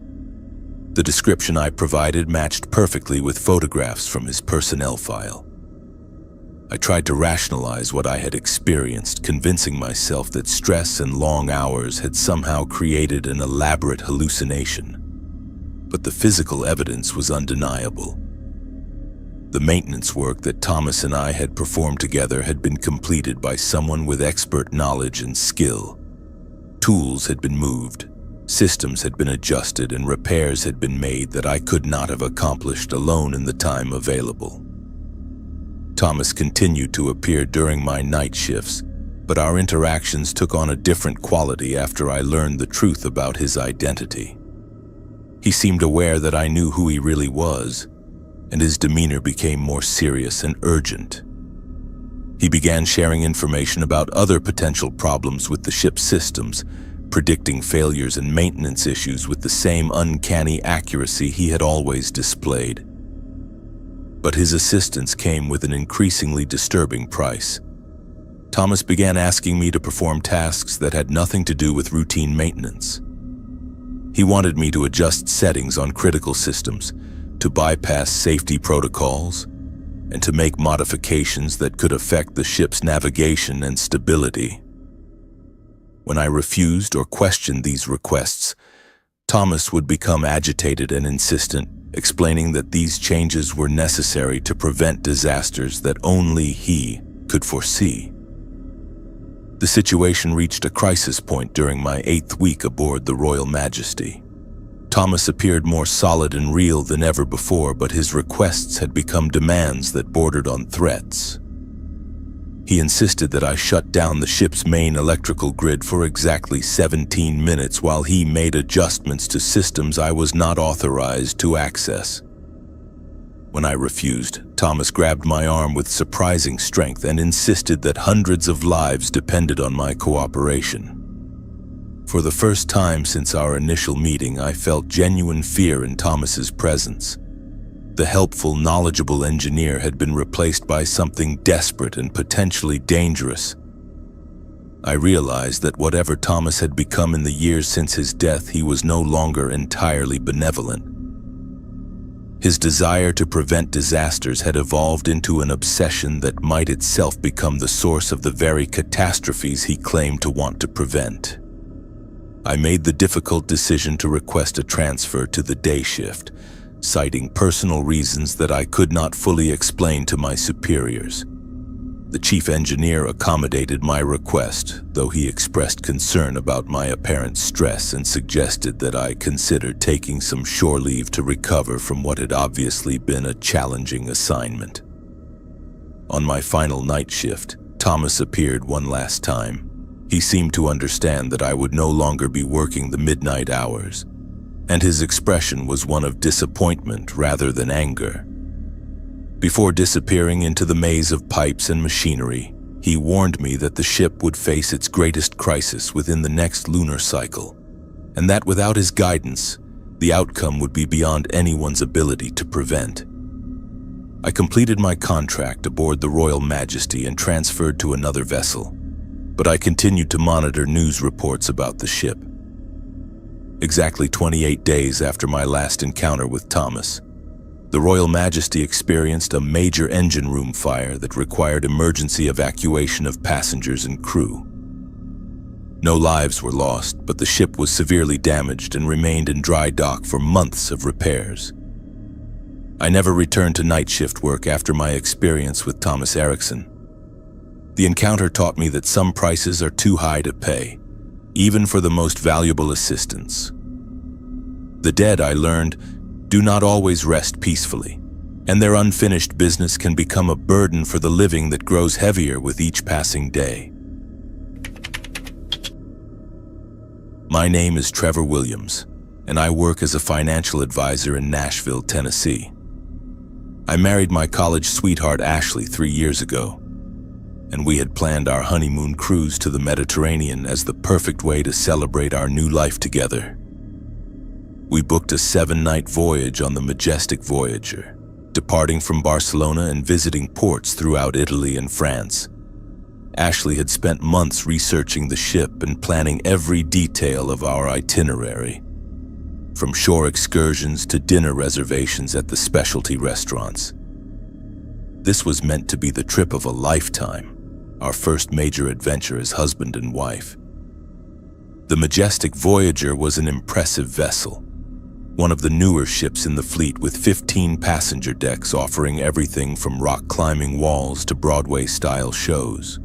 The description I provided matched perfectly with photographs from his personnel file. I tried to rationalize what I had experienced, convincing myself that stress and long hours had somehow created an elaborate hallucination. But the physical evidence was undeniable. The maintenance work that Thomas and I had performed together had been completed by someone with expert knowledge and skill. Tools had been moved, systems had been adjusted, and repairs had been made that I could not have accomplished alone in the time available. Thomas continued to appear during my night shifts, but our interactions took on a different quality after I learned the truth about his identity. He seemed aware that I knew who he really was, and his demeanor became more serious and urgent. He began sharing information about other potential problems with the ship's systems, predicting failures and maintenance issues with the same uncanny accuracy he had always displayed. But his assistance came with an increasingly disturbing price. Thomas began asking me to perform tasks that had nothing to do with routine maintenance. He wanted me to adjust settings on critical systems, to bypass safety protocols, and to make modifications that could affect the ship's navigation and stability. When I refused or questioned these requests, Thomas would become agitated and insistent, explaining that these changes were necessary to prevent disasters that only he could foresee. The situation reached a crisis point during my 8th week aboard the Royal Majesty. Thomas appeared more solid and real than ever before, but his requests had become demands that bordered on threats. He insisted that I shut down the ship's main electrical grid for exactly 17 minutes while he made adjustments to systems I was not authorized to access. When I refused, Thomas grabbed my arm with surprising strength and insisted that hundreds of lives depended on my cooperation. For the first time since our initial meeting, I felt genuine fear in Thomas's presence. The helpful, knowledgeable engineer had been replaced by something desperate and potentially dangerous. I realized that whatever Thomas had become in the years since his death, he was no longer entirely benevolent. His desire to prevent disasters had evolved into an obsession that might itself become the source of the very catastrophes he claimed to want to prevent. I made the difficult decision to request a transfer to the day shift, citing personal reasons that I could not fully explain to my superiors. The chief engineer accommodated my request, though he expressed concern about my apparent stress and suggested that I consider taking some shore leave to recover from what had obviously been a challenging assignment. On my final night shift, Thomas appeared one last time. He seemed to understand that I would no longer be working the midnight hours, and his expression was one of disappointment rather than anger. Before disappearing into the maze of pipes and machinery, he warned me that the ship would face its greatest crisis within the next lunar cycle, and that without his guidance, the outcome would be beyond anyone's ability to prevent. I completed my contract aboard the Royal Majesty and transferred to another vessel, but I continued to monitor news reports about the ship. Exactly 28 days after my last encounter with Thomas, the Royal Majesty experienced a major engine room fire that required emergency evacuation of passengers and crew. No lives were lost, but the ship was severely damaged and remained in dry dock for months of repairs. I never returned to night shift work after my experience with Thomas Erickson. The encounter taught me that some prices are too high to pay, even for the most valuable assistance. The dead, I learned, do not always rest peacefully, and their unfinished business can become a burden for the living that grows heavier with each passing day. My name is Trevor Williams, and I work as a financial advisor in Nashville, Tennessee. I married my college sweetheart Ashley 3 years ago, and we had planned our honeymoon cruise to the Mediterranean as the perfect way to celebrate our new life together. We booked a 7-night voyage on the majestic Voyager, departing from Barcelona and visiting ports throughout Italy and France. Ashley had spent months researching the ship and planning every detail of our itinerary, from shore excursions to dinner reservations at the specialty restaurants. This was meant to be the trip of a lifetime, our first major adventure as husband and wife. The majestic Voyager was an impressive vessel, one of the newer ships in the fleet with 15 passenger decks offering everything from rock-climbing walls to Broadway-style shows.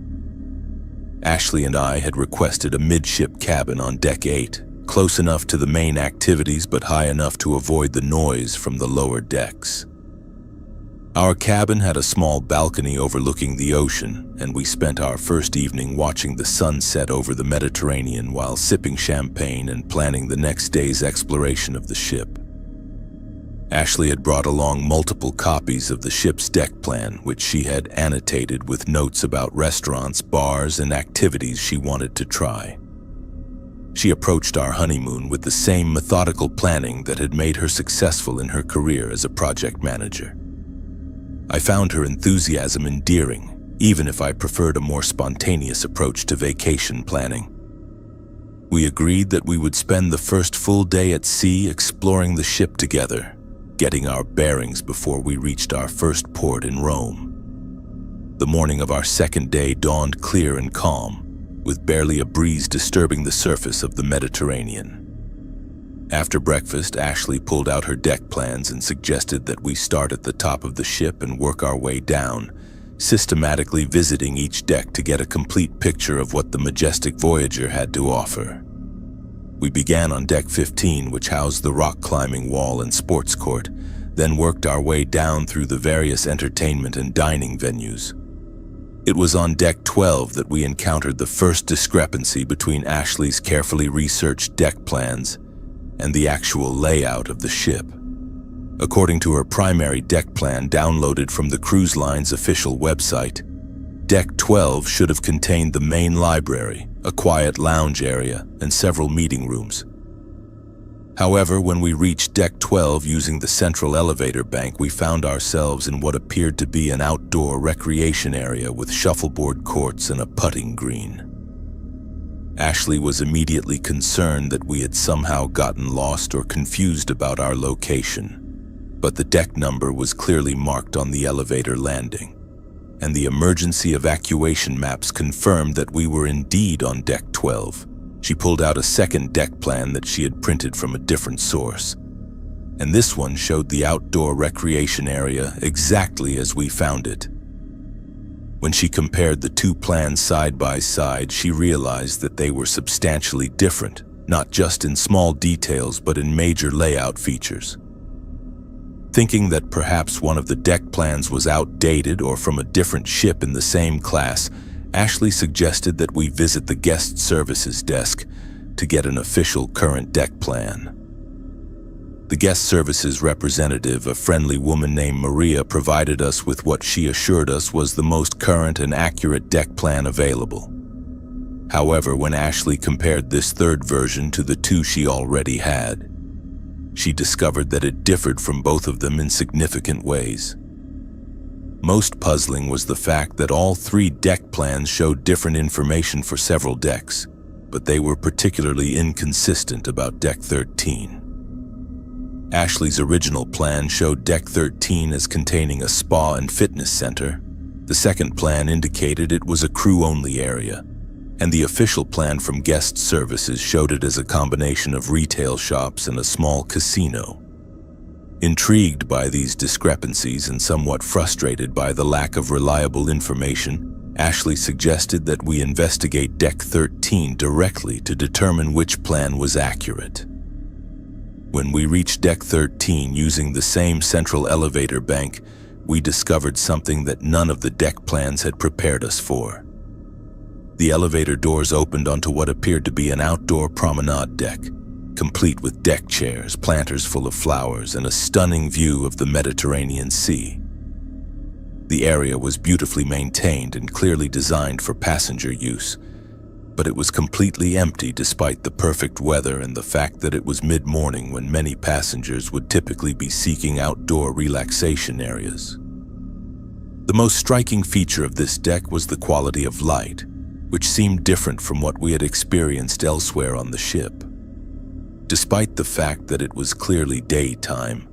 Ashley and I had requested a midship cabin on Deck 8, close enough to the main activities but high enough to avoid the noise from the lower decks. Our cabin had a small balcony overlooking the ocean, and we spent our first evening watching the sun set over the Mediterranean while sipping champagne and planning the next day's exploration of the ship. Ashley had brought along multiple copies of the ship's deck plan, which she had annotated with notes about restaurants, bars, and activities she wanted to try. She approached our honeymoon with the same methodical planning that had made her successful in her career as a project manager. I found her enthusiasm endearing, even if I preferred a more spontaneous approach to vacation planning. We agreed that we would spend the first full day at sea exploring the ship together, getting our bearings before we reached our first port in Rome. The morning of our second day dawned clear and calm, with barely a breeze disturbing the surface of the Mediterranean. After breakfast, Ashley pulled out her deck plans and suggested that we start at the top of the ship and work our way down, systematically visiting each deck to get a complete picture of what the majestic Voyager had to offer. We began on Deck 15, which housed the rock-climbing wall and sports court, then worked our way down through the various entertainment and dining venues. It was on Deck 12 that we encountered the first discrepancy between Ashley's carefully researched deck plans and the actual layout of the ship. According to her primary deck plan downloaded from the cruise line's official website, Deck 12 should have contained the main library, a quiet lounge area, and several meeting rooms. However, when we reached Deck 12 using the central elevator bank, we found ourselves in what appeared to be an outdoor recreation area with shuffleboard courts and a putting green. Ashley was immediately concerned that we had somehow gotten lost or confused about our location, but the deck number was clearly marked on the elevator landing, and the emergency evacuation maps confirmed that we were indeed on Deck 12. She pulled out a second deck plan that she had printed from a different source, and this one showed the outdoor recreation area exactly as we found it. When she compared the two plans side by side, she realized that they were substantially different, not just in small details but in major layout features. Thinking that perhaps one of the deck plans was outdated or from a different ship in the same class, Ashley suggested that we visit the guest services desk to get an official current deck plan. The guest services representative, a friendly woman named Maria, provided us with what she assured us was the most current and accurate deck plan available. However, when Ashley compared this third version to the two she already had, she discovered that it differed from both of them in significant ways. Most puzzling was the fact that all three deck plans showed different information for several decks, but they were particularly inconsistent about Deck 13. Ashley's original plan showed Deck 13 as containing a spa and fitness center. The second plan indicated it was a crew-only area, and the official plan from guest services showed it as a combination of retail shops and a small casino. Intrigued by these discrepancies and somewhat frustrated by the lack of reliable information, Ashley suggested that we investigate Deck 13 directly to determine which plan was accurate. When we reached Deck 13 using the same central elevator bank, we discovered something that none of the deck plans had prepared us for. The elevator doors opened onto what appeared to be an outdoor promenade deck, complete with deck chairs, planters full of flowers, and a stunning view of the Mediterranean Sea. The area was beautifully maintained and clearly designed for passenger use, but it was completely empty despite the perfect weather and the fact that it was mid-morning when many passengers would typically be seeking outdoor relaxation areas. The most striking feature of this deck was the quality of light, which seemed different from what we had experienced elsewhere on the ship. Despite the fact that it was clearly daytime,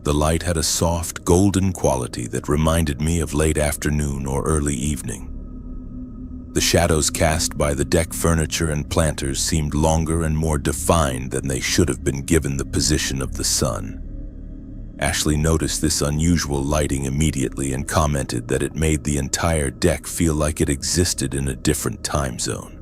the light had a soft, golden quality that reminded me of late afternoon or early evening. The shadows cast by the deck furniture and planters seemed longer and more defined than they should have been given the position of the sun. Ashley noticed this unusual lighting immediately and commented that it made the entire deck feel like it existed in a different time zone.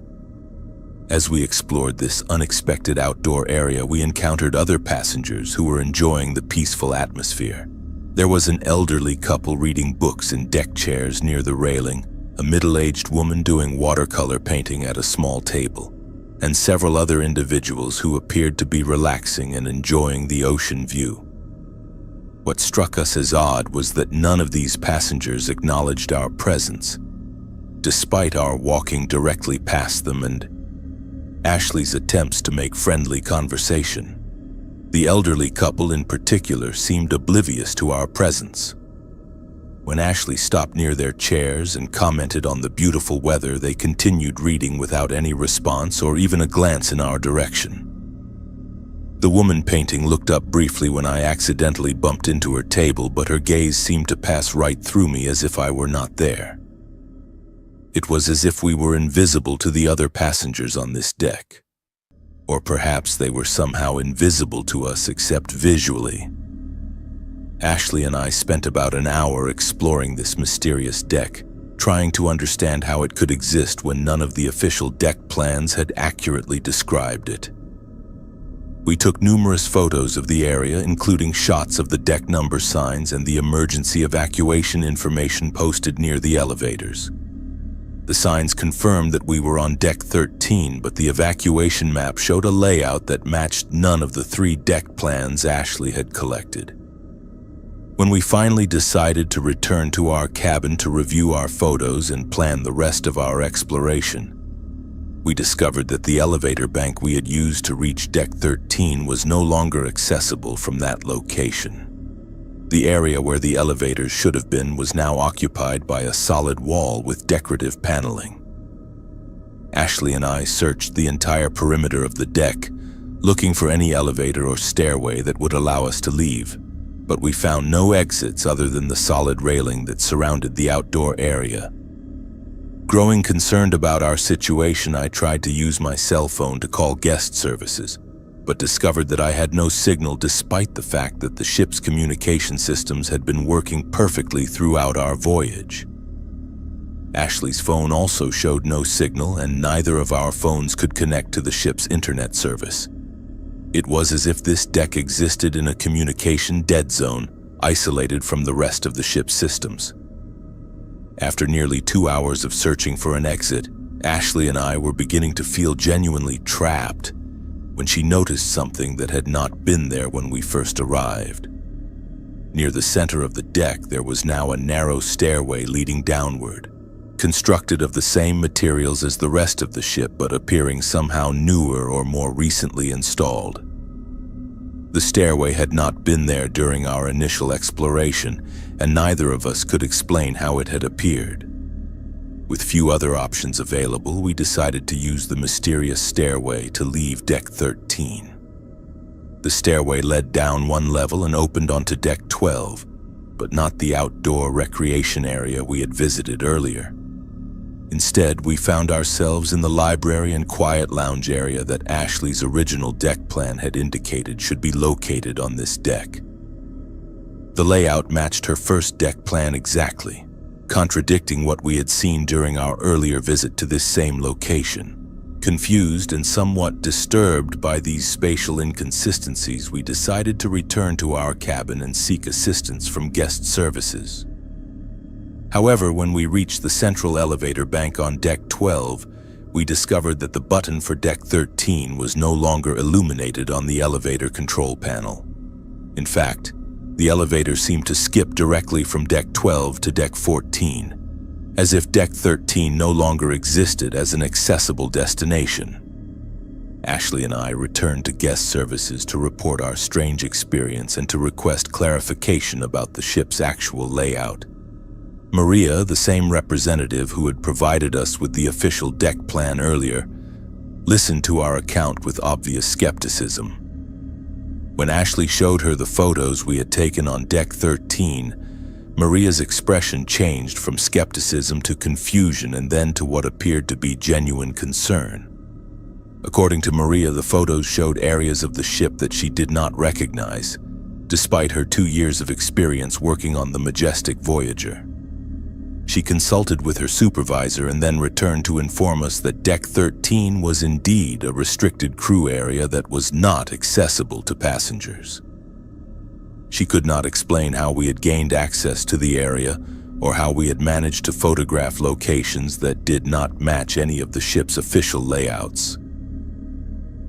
As we explored this unexpected outdoor area, we encountered other passengers who were enjoying the peaceful atmosphere. There was an elderly couple reading books in deck chairs near the railing, a middle-aged woman doing watercolor painting at a small table, and several other individuals who appeared to be relaxing and enjoying the ocean view. What struck us as odd was that none of these passengers acknowledged our presence, despite our walking directly past them and Ashley's attempts to make friendly conversation. The elderly couple in particular seemed oblivious to our presence. When Ashley stopped near their chairs and commented on the beautiful weather, they continued reading without any response or even a glance in our direction. The woman painting looked up briefly when I accidentally bumped into her table, but her gaze seemed to pass right through me as if I were not there. It was as if we were invisible to the other passengers on this deck. Or perhaps they were somehow invisible to us except visually. Ashley and I spent about an hour exploring this mysterious deck, trying to understand how it could exist when none of the official deck plans had accurately described it. We took numerous photos of the area, including shots of the deck number signs and the emergency evacuation information posted near the elevators. The signs confirmed that we were on deck 13, but the evacuation map showed a layout that matched none of the 3 deck plans Ashley had collected. When we finally decided to return to our cabin to review our photos and plan the rest of our exploration, we discovered that the elevator bank we had used to reach deck 13 was no longer accessible from that location. The area where the elevators should have been was now occupied by a solid wall with decorative paneling. Ashley and I searched the entire perimeter of the deck, looking for any elevator or stairway that would allow us to leave, but we found no exits other than the solid railing that surrounded the outdoor area. Growing concerned about our situation, I tried to use my cell phone to call guest services, but discovered that I had no signal despite the fact that the ship's communication systems had been working perfectly throughout our voyage. Ashley's phone also showed no signal, and neither of our phones could connect to the ship's internet service. It was as if this deck existed in a communication dead zone, isolated from the rest of the ship's systems. After nearly 2 hours of searching for an exit, Ashley and I were beginning to feel genuinely trapped when she noticed something that had not been there when we first arrived. Near the center of the deck, there was now a narrow stairway leading downward, constructed of the same materials as the rest of the ship but appearing somehow newer or more recently installed. The stairway had not been there during our initial exploration, and neither of us could explain how it had appeared. With few other options available, we decided to use the mysterious stairway to leave deck 13. The stairway led down 1 level and opened onto deck 12, but not the outdoor recreation area we had visited earlier. Instead, we found ourselves in the library and quiet lounge area that Ashley's original deck plan had indicated should be located on this deck. The layout matched her first deck plan exactly, contradicting what we had seen during our earlier visit to this same location. Confused and somewhat disturbed by these spatial inconsistencies, we decided to return to our cabin and seek assistance from guest services. However, when we reached the central elevator bank on deck 12, we discovered that the button for deck 13 was no longer illuminated on the elevator control panel. In fact, the elevator seemed to skip directly from deck 12 to deck 14, as if deck 13 no longer existed as an accessible destination. Ashley and I returned to guest services to report our strange experience and to request clarification about the ship's actual layout. Maria, the same representative who had provided us with the official deck plan earlier, listened to our account with obvious skepticism. When Ashley showed her the photos we had taken on Deck 13, Maria's expression changed from skepticism to confusion and then to what appeared to be genuine concern. According to Maria, the photos showed areas of the ship that she did not recognize, despite her 2 years of experience working on the majestic Voyager. She consulted with her supervisor and then returned to inform us that Deck 13 was indeed a restricted crew area that was not accessible to passengers. She could not explain how we had gained access to the area or how we had managed to photograph locations that did not match any of the ship's official layouts.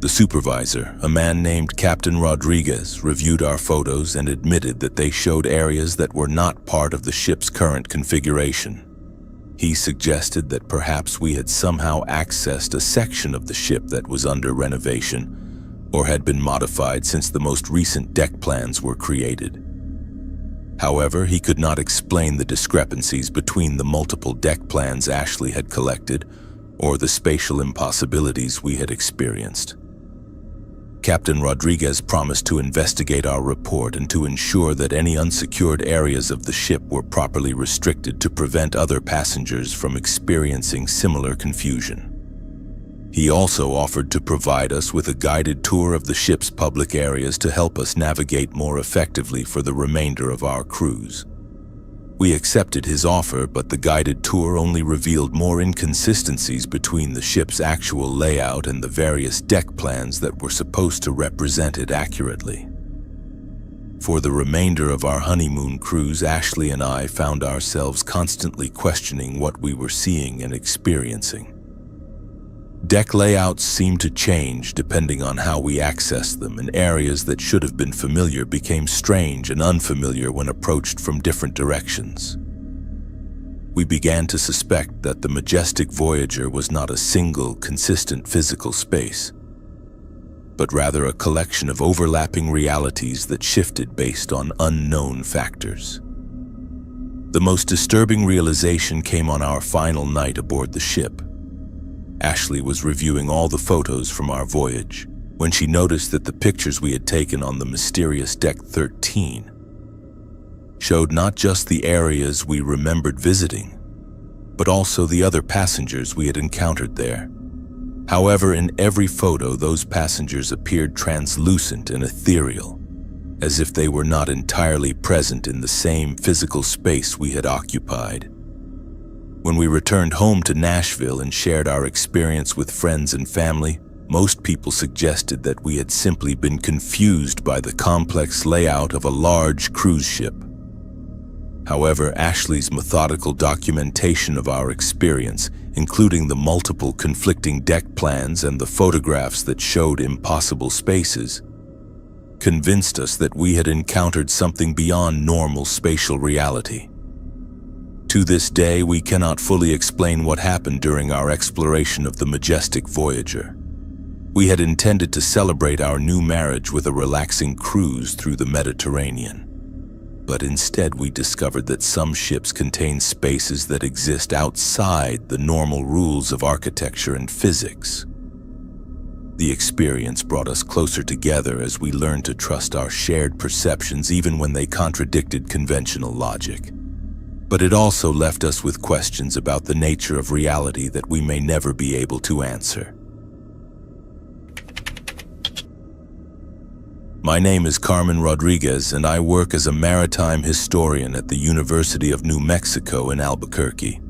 The supervisor, a man named Captain Rodriguez, reviewed our photos and admitted that they showed areas that were not part of the ship's current configuration. He suggested that perhaps we had somehow accessed a section of the ship that was under renovation or had been modified since the most recent deck plans were created. However, he could not explain the discrepancies between the multiple deck plans Ashley had collected or the spatial impossibilities we had experienced. Captain Rodriguez promised to investigate our report and to ensure that any unsecured areas of the ship were properly restricted to prevent other passengers from experiencing similar confusion. He also offered to provide us with a guided tour of the ship's public areas to help us navigate more effectively for the remainder of our cruise. We accepted his offer, but the guided tour only revealed more inconsistencies between the ship's actual layout and the various deck plans that were supposed to represent it accurately. For the remainder of our honeymoon cruise, Ashley and I found ourselves constantly questioning what we were seeing and experiencing. Deck layouts seemed to change depending on how we accessed them, and areas that should have been familiar became strange and unfamiliar when approached from different directions. We began to suspect that the majestic Voyager was not a single, consistent physical space, but rather a collection of overlapping realities that shifted based on unknown factors. The most disturbing realization came on our final night aboard the ship. Ashley was reviewing all the photos from our voyage when she noticed that the pictures we had taken on the mysterious Deck 13 showed not just the areas we remembered visiting, but also the other passengers we had encountered there. However, in every photo, those passengers appeared translucent and ethereal, as if they were not entirely present in the same physical space we had occupied. When we returned home to Nashville and shared our experience with friends and family, most people suggested that we had simply been confused by the complex layout of a large cruise ship. However, Ashley's methodical documentation of our experience, including the multiple conflicting deck plans and the photographs that showed impossible spaces, convinced us that we had encountered something beyond normal spatial reality. To this day, we cannot fully explain what happened during our exploration of the majestic Voyager. We had intended to celebrate our new marriage with a relaxing cruise through the Mediterranean. But instead, we discovered that some ships contain spaces that exist outside the normal rules of architecture and physics. The experience brought us closer together as we learned to trust our shared perceptions even when they contradicted conventional logic. But it also left us with questions about the nature of reality that we may never be able to answer. My name is Carmen Rodriguez, and I work as a maritime historian at the University of New Mexico in Albuquerque.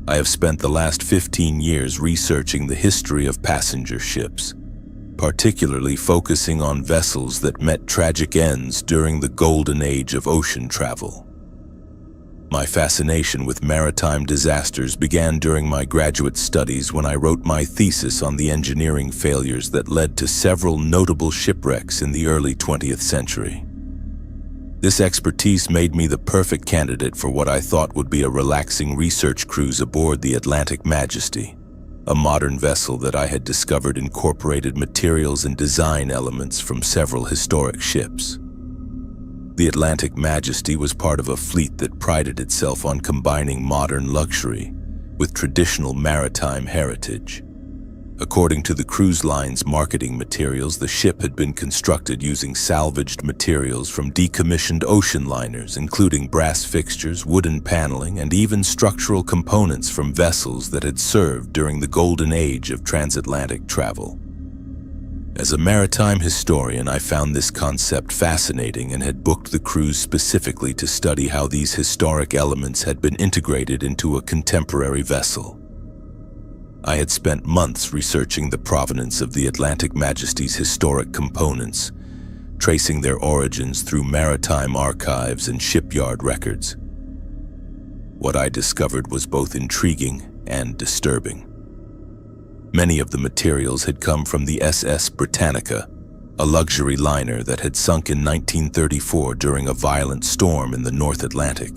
I have spent the last 15 years researching the history of passenger ships, particularly focusing on vessels that met tragic ends during the golden age of ocean travel. My fascination with maritime disasters began during my graduate studies when I wrote my thesis on the engineering failures that led to several notable shipwrecks in the early 20th century. This expertise made me the perfect candidate for what I thought would be a relaxing research cruise aboard the Atlantic Majesty, a modern vessel that I had discovered incorporated materials and design elements from several historic ships. The Atlantic Majesty was part of a fleet that prided itself on combining modern luxury with traditional maritime heritage. According to the cruise line's marketing materials, the ship had been constructed using salvaged materials from decommissioned ocean liners, including brass fixtures, wooden paneling, and even structural components from vessels that had served during the golden age of transatlantic travel. As a maritime historian, I found this concept fascinating and had booked the cruise specifically to study how these historic elements had been integrated into a contemporary vessel. I had spent months researching the provenance of the Atlantic Majesty's historic components, tracing their origins through maritime archives and shipyard records. What I discovered was both intriguing and disturbing. Many of the materials had come from the SS Britannica, a luxury liner that had sunk in 1934 during a violent storm in the North Atlantic.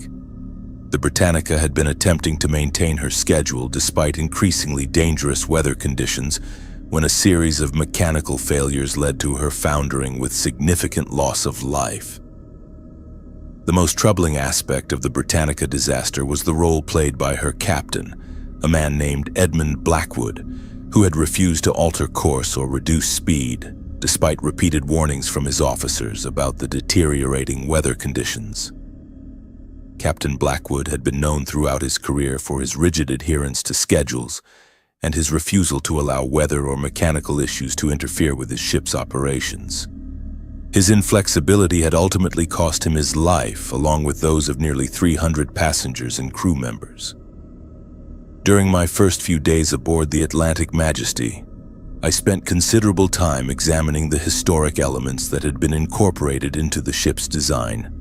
The Britannica had been attempting to maintain her schedule despite increasingly dangerous weather conditions when a series of mechanical failures led to her foundering with significant loss of life. The most troubling aspect of the Britannica disaster was the role played by her captain, a man named Edmund Blackwood, who had refused to alter course or reduce speed, despite repeated warnings from his officers about the deteriorating weather conditions. Captain Blackwood had been known throughout his career for his rigid adherence to schedules and his refusal to allow weather or mechanical issues to interfere with his ship's operations. His inflexibility had ultimately cost him his life, along with those of nearly 300 passengers and crew members. During my first few days aboard the Atlantic Majesty, I spent considerable time examining the historic elements that had been incorporated into the ship's design.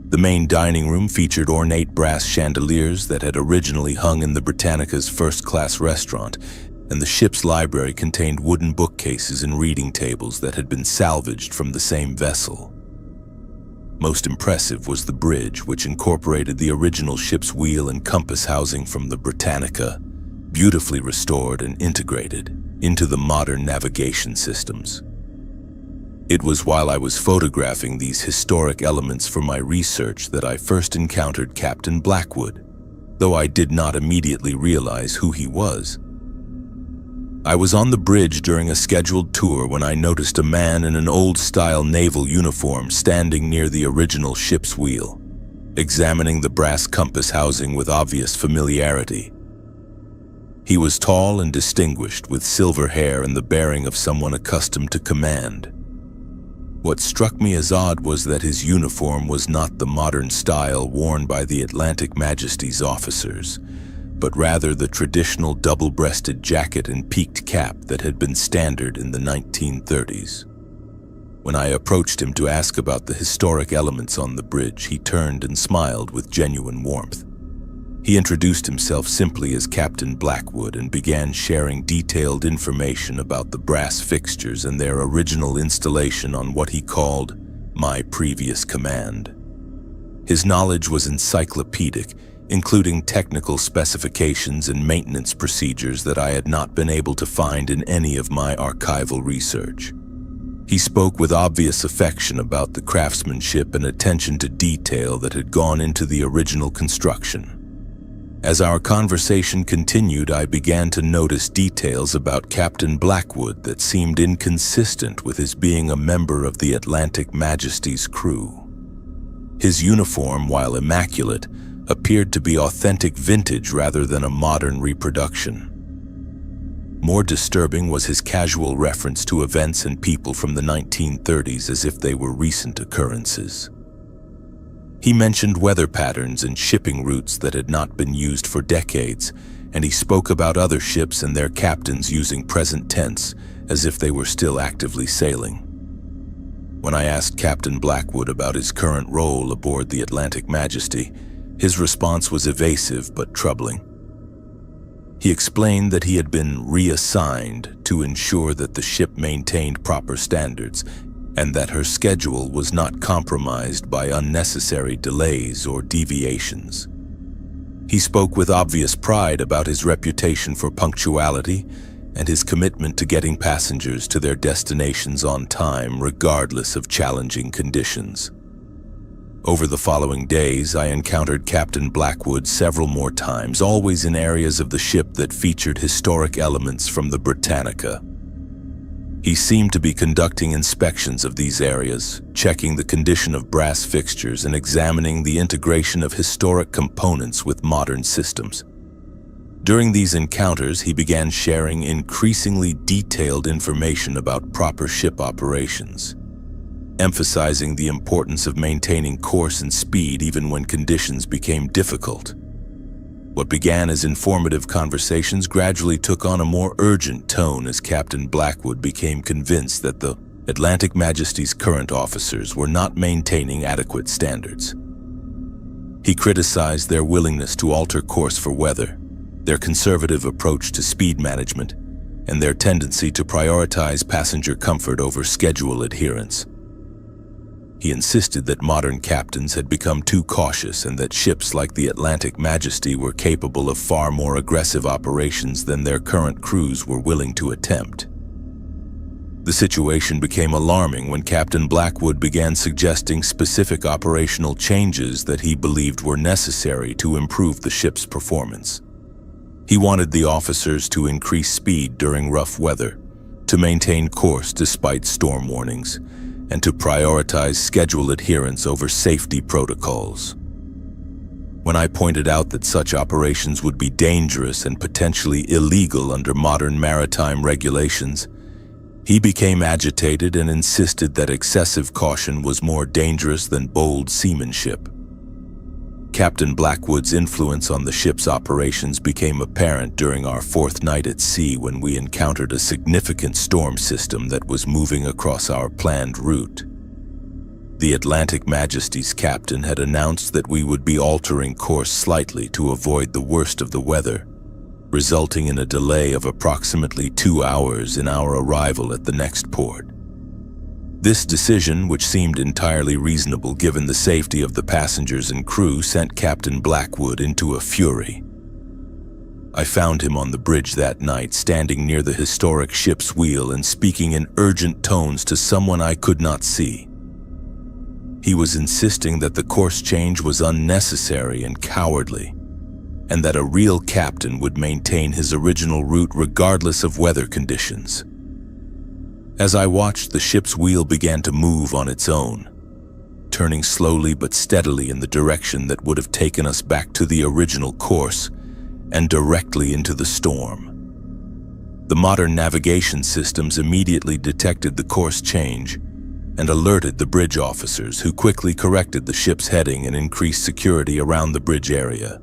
The main dining room featured ornate brass chandeliers that had originally hung in the Britannica's first-class restaurant, and the ship's library contained wooden bookcases and reading tables that had been salvaged from the same vessel. Most impressive was the bridge, which incorporated the original ship's wheel and compass housing from the Britannica, beautifully restored and integrated into the modern navigation systems. It was while I was photographing these historic elements for my research that I first encountered Captain Blackwood, though I did not immediately realize who he was. I was on the bridge during a scheduled tour when I noticed a man in an old-style naval uniform standing near the original ship's wheel, examining the brass compass housing with obvious familiarity. He was tall and distinguished, with silver hair and the bearing of someone accustomed to command. What struck me as odd was that his uniform was not the modern style worn by the Atlantic Majesty's officers, but rather the traditional double-breasted jacket and peaked cap that had been standard in the 1930s. When I approached him to ask about the historic elements on the bridge, he turned and smiled with genuine warmth. He introduced himself simply as Captain Blackwood and began sharing detailed information about the brass fixtures and their original installation on what he called my previous command. His knowledge was encyclopedic, including technical specifications and maintenance procedures that I had not been able to find in any of my archival research. He spoke with obvious affection about the craftsmanship and attention to detail that had gone into the original construction. As our conversation continued, I began to notice details about Captain Blackwood that seemed inconsistent with his being a member of the Atlantic Majesty's crew. His uniform, while immaculate, appeared to be authentic vintage rather than a modern reproduction. More disturbing was his casual reference to events and people from the 1930s as if they were recent occurrences. He mentioned weather patterns and shipping routes that had not been used for decades, and he spoke about other ships and their captains using present tense as if they were still actively sailing. When I asked Captain Blackwood about his current role aboard the Atlantic Majesty, his response was evasive but troubling. He explained that he had been reassigned to ensure that the ship maintained proper standards and that her schedule was not compromised by unnecessary delays or deviations. He spoke with obvious pride about his reputation for punctuality and his commitment to getting passengers to their destinations on time regardless of challenging conditions. Over the following days, I encountered Captain Blackwood several more times, always in areas of the ship that featured historic elements from the Britannica. He seemed to be conducting inspections of these areas, checking the condition of brass fixtures and examining the integration of historic components with modern systems. During these encounters, he began sharing increasingly detailed information about proper ship operations, emphasizing the importance of maintaining course and speed even when conditions became difficult. What began as informative conversations gradually took on a more urgent tone as Captain Blackwood became convinced that the Atlantic Majesty's current officers were not maintaining adequate standards. He criticized their willingness to alter course for weather, their conservative approach to speed management, and their tendency to prioritize passenger comfort over schedule adherence. He insisted that modern captains had become too cautious and that ships like the Atlantic Majesty were capable of far more aggressive operations than their current crews were willing to attempt. The situation became alarming when Captain Blackwood began suggesting specific operational changes that he believed were necessary to improve the ship's performance. He wanted the officers to increase speed during rough weather, to maintain course despite storm warnings, and to prioritize schedule adherence over safety protocols. When I pointed out that such operations would be dangerous and potentially illegal under modern maritime regulations, he became agitated and insisted that excessive caution was more dangerous than bold seamanship. Captain Blackwood's influence on the ship's operations became apparent during our fourth night at sea when we encountered a significant storm system that was moving across our planned route. The Atlantic Majesty's captain had announced that we would be altering course slightly to avoid the worst of the weather, resulting in a delay of approximately 2 hours in our arrival at the next port. This decision, which seemed entirely reasonable given the safety of the passengers and crew, sent Captain Blackwood into a fury. I found him on the bridge that night, standing near the historic ship's wheel and speaking in urgent tones to someone I could not see. He was insisting that the course change was unnecessary and cowardly, and that a real captain would maintain his original route regardless of weather conditions. As I watched, the ship's wheel began to move on its own, turning slowly but steadily in the direction that would have taken us back to the original course and directly into the storm. The modern navigation systems immediately detected the course change and alerted the bridge officers, who quickly corrected the ship's heading and increased security around the bridge area.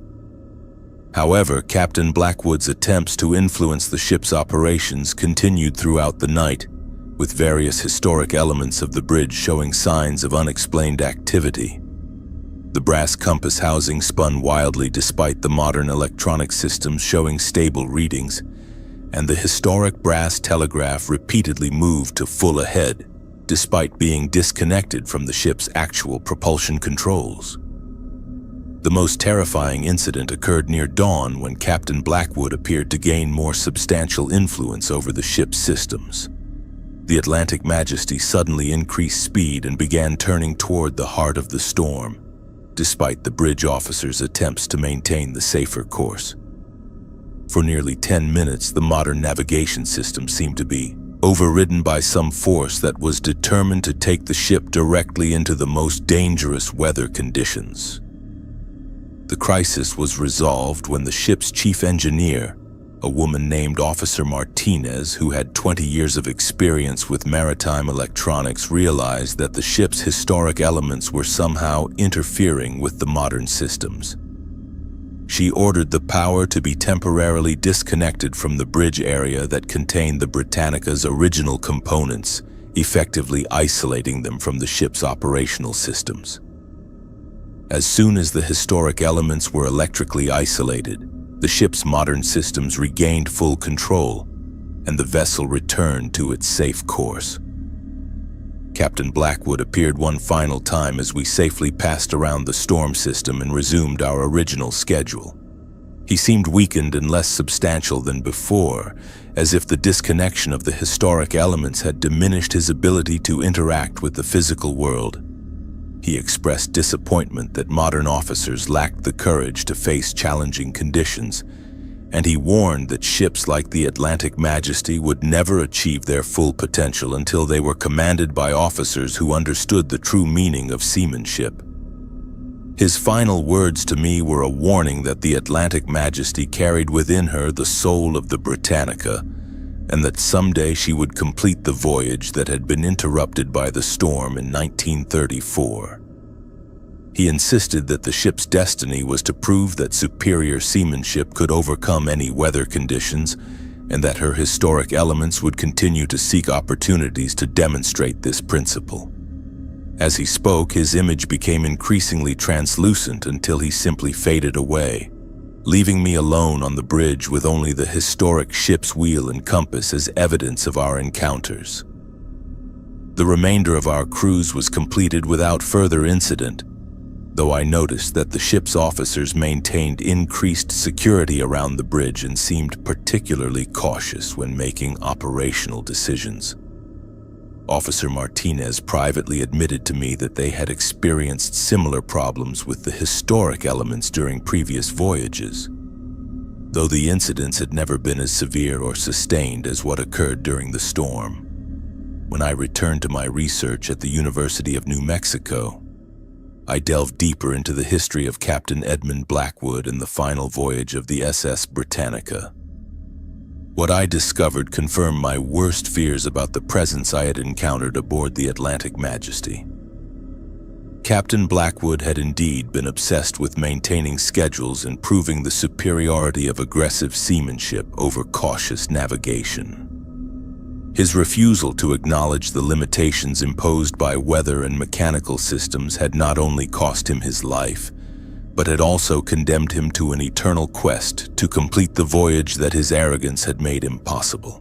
However, Captain Blackwood's attempts to influence the ship's operations continued throughout the night, with various historic elements of the bridge showing signs of unexplained activity. The brass compass housing spun wildly despite the modern electronic systems showing stable readings, and the historic brass telegraph repeatedly moved to full ahead, despite being disconnected from the ship's actual propulsion controls. The most terrifying incident occurred near dawn when Captain Blackwood appeared to gain more substantial influence over the ship's systems. The Atlantic Majesty suddenly increased speed and began turning toward the heart of the storm, despite the bridge officers' attempts to maintain the safer course. For nearly 10 minutes, the modern navigation system seemed to be overridden by some force that was determined to take the ship directly into the most dangerous weather conditions. The crisis was resolved when the ship's chief engineer, a woman named Officer Martinez, who had 20 years of experience with maritime electronics, realized that the ship's historic elements were somehow interfering with the modern systems. She ordered the power to be temporarily disconnected from the bridge area that contained the Britannica's original components, effectively isolating them from the ship's operational systems. As soon as the historic elements were electrically isolated, the ship's modern systems regained full control, and the vessel returned to its safe course. Captain Blackwood appeared one final time as we safely passed around the storm system and resumed our original schedule. He seemed weakened and less substantial than before, as if the disconnection of the historic elements had diminished his ability to interact with the physical world. He expressed disappointment that modern officers lacked the courage to face challenging conditions, and he warned that ships like the Atlantic Majesty would never achieve their full potential until they were commanded by officers who understood the true meaning of seamanship. His final words to me were a warning that the Atlantic Majesty carried within her the soul of the Britannica, and that someday she would complete the voyage that had been interrupted by the storm in 1934. He insisted that the ship's destiny was to prove that superior seamanship could overcome any weather conditions, and that her historic elements would continue to seek opportunities to demonstrate this principle. As he spoke, his image became increasingly translucent until he simply faded away, leaving me alone on the bridge with only the historic ship's wheel and compass as evidence of our encounters. The remainder of our cruise was completed without further incident, though I noticed that the ship's officers maintained increased security around the bridge and seemed particularly cautious when making operational decisions. Officer Martinez privately admitted to me that they had experienced similar problems with the historic elements during previous voyages, though the incidents had never been as severe or sustained as what occurred during the storm. When I returned to my research at the University of New Mexico, I delved deeper into the history of Captain Edmund Blackwood and the final voyage of the SS Britannica. What I discovered confirmed my worst fears about the presence I had encountered aboard the Atlantic Majesty. Captain Blackwood had indeed been obsessed with maintaining schedules and proving the superiority of aggressive seamanship over cautious navigation. His refusal to acknowledge the limitations imposed by weather and mechanical systems had not only cost him his life, but had also condemned him to an eternal quest to complete the voyage that his arrogance had made impossible.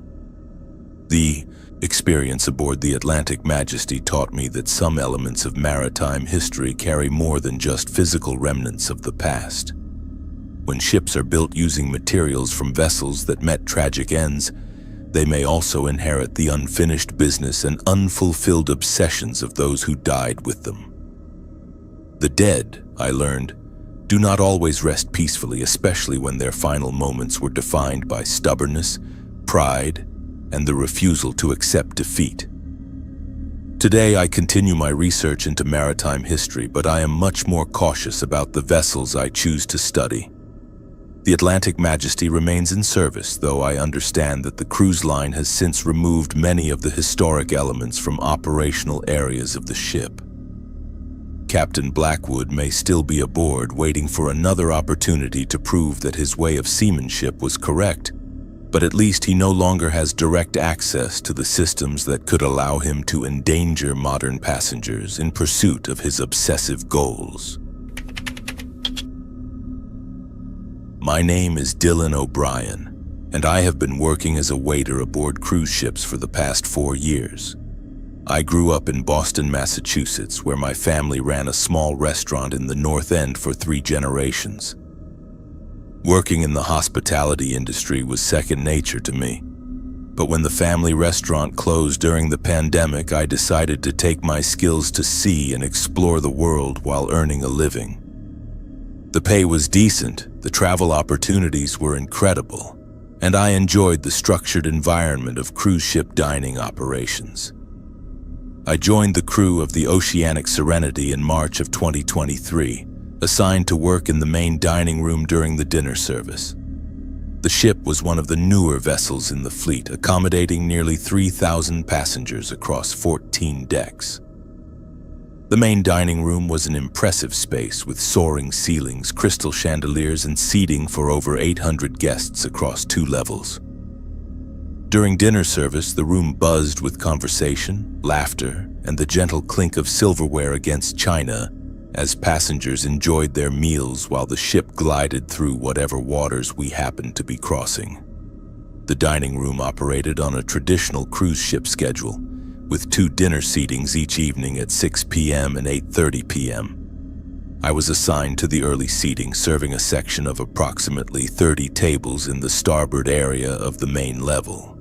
The experience aboard the Atlantic Majesty taught me that some elements of maritime history carry more than just physical remnants of the past. When ships are built using materials from vessels that met tragic ends, they may also inherit the unfinished business and unfulfilled obsessions of those who died with them. The dead, I learned, do not always rest peacefully, especially when their final moments were defined by stubbornness, pride, and the refusal to accept defeat. Today, I continue my research into maritime history, but I am much more cautious about the vessels I choose to study. The Atlantic Majesty remains in service, though I understand that the cruise line has since removed many of the historic elements from operational areas of the ship. Captain Blackwood may still be aboard, waiting for another opportunity to prove that his way of seamanship was correct, but at least he no longer has direct access to the systems that could allow him to endanger modern passengers in pursuit of his obsessive goals. My name is Dylan O'Brien, and I have been working as a waiter aboard cruise ships for the past 4 years. I grew up in Boston, Massachusetts, where my family ran a small restaurant in the North End for 3 generations. Working in the hospitality industry was second nature to me. But when the family restaurant closed during the pandemic, I decided to take my skills to sea and explore the world while earning a living. The pay was decent, the travel opportunities were incredible, and I enjoyed the structured environment of cruise ship dining operations. I joined the crew of the Oceanic Serenity in March of 2023, assigned to work in the main dining room during the dinner service. The ship was one of the newer vessels in the fleet, accommodating nearly 3,000 passengers across 14 decks. The main dining room was an impressive space with soaring ceilings, crystal chandeliers, and seating for over 800 guests across 2 levels. During dinner service, the room buzzed with conversation, laughter, and the gentle clink of silverware against china as passengers enjoyed their meals while the ship glided through whatever waters we happened to be crossing. The dining room operated on a traditional cruise ship schedule, with 2 dinner seatings each evening at 6 p.m. and 8:30 p.m. I was assigned to the early seating, serving a section of approximately 30 tables in the starboard area of the main level.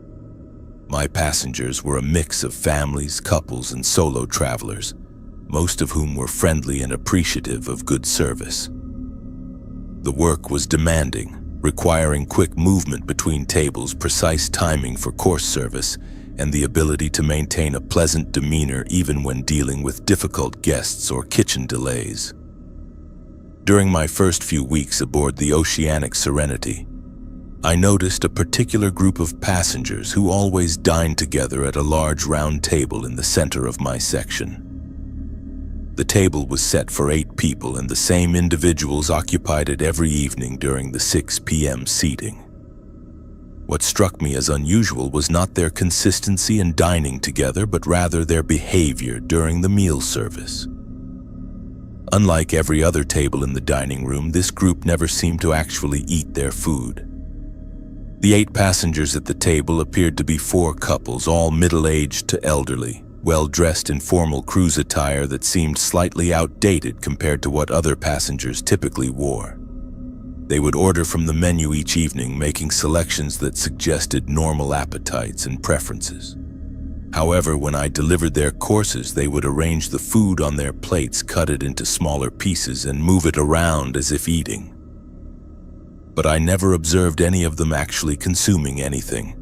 My passengers were a mix of families, couples, and solo travelers, most of whom were friendly and appreciative of good service. The work was demanding, requiring quick movement between tables, precise timing for course service, and the ability to maintain a pleasant demeanor even when dealing with difficult guests or kitchen delays. During my first few weeks aboard the Oceanic Serenity, I noticed a particular group of passengers who always dined together at a large round table in the center of my section. The table was set for 8 people, and the same individuals occupied it every evening during the 6 p.m. seating. What struck me as unusual was not their consistency in dining together, but rather their behavior during the meal service. Unlike every other table in the dining room, this group never seemed to actually eat their food. The 8 passengers at the table appeared to be 4 couples, all middle-aged to elderly, well-dressed in formal cruise attire that seemed slightly outdated compared to what other passengers typically wore. They would order from the menu each evening, making selections that suggested normal appetites and preferences. However, when I delivered their courses, they would arrange the food on their plates, cut it into smaller pieces, and move it around as if eating. But I never observed any of them actually consuming anything.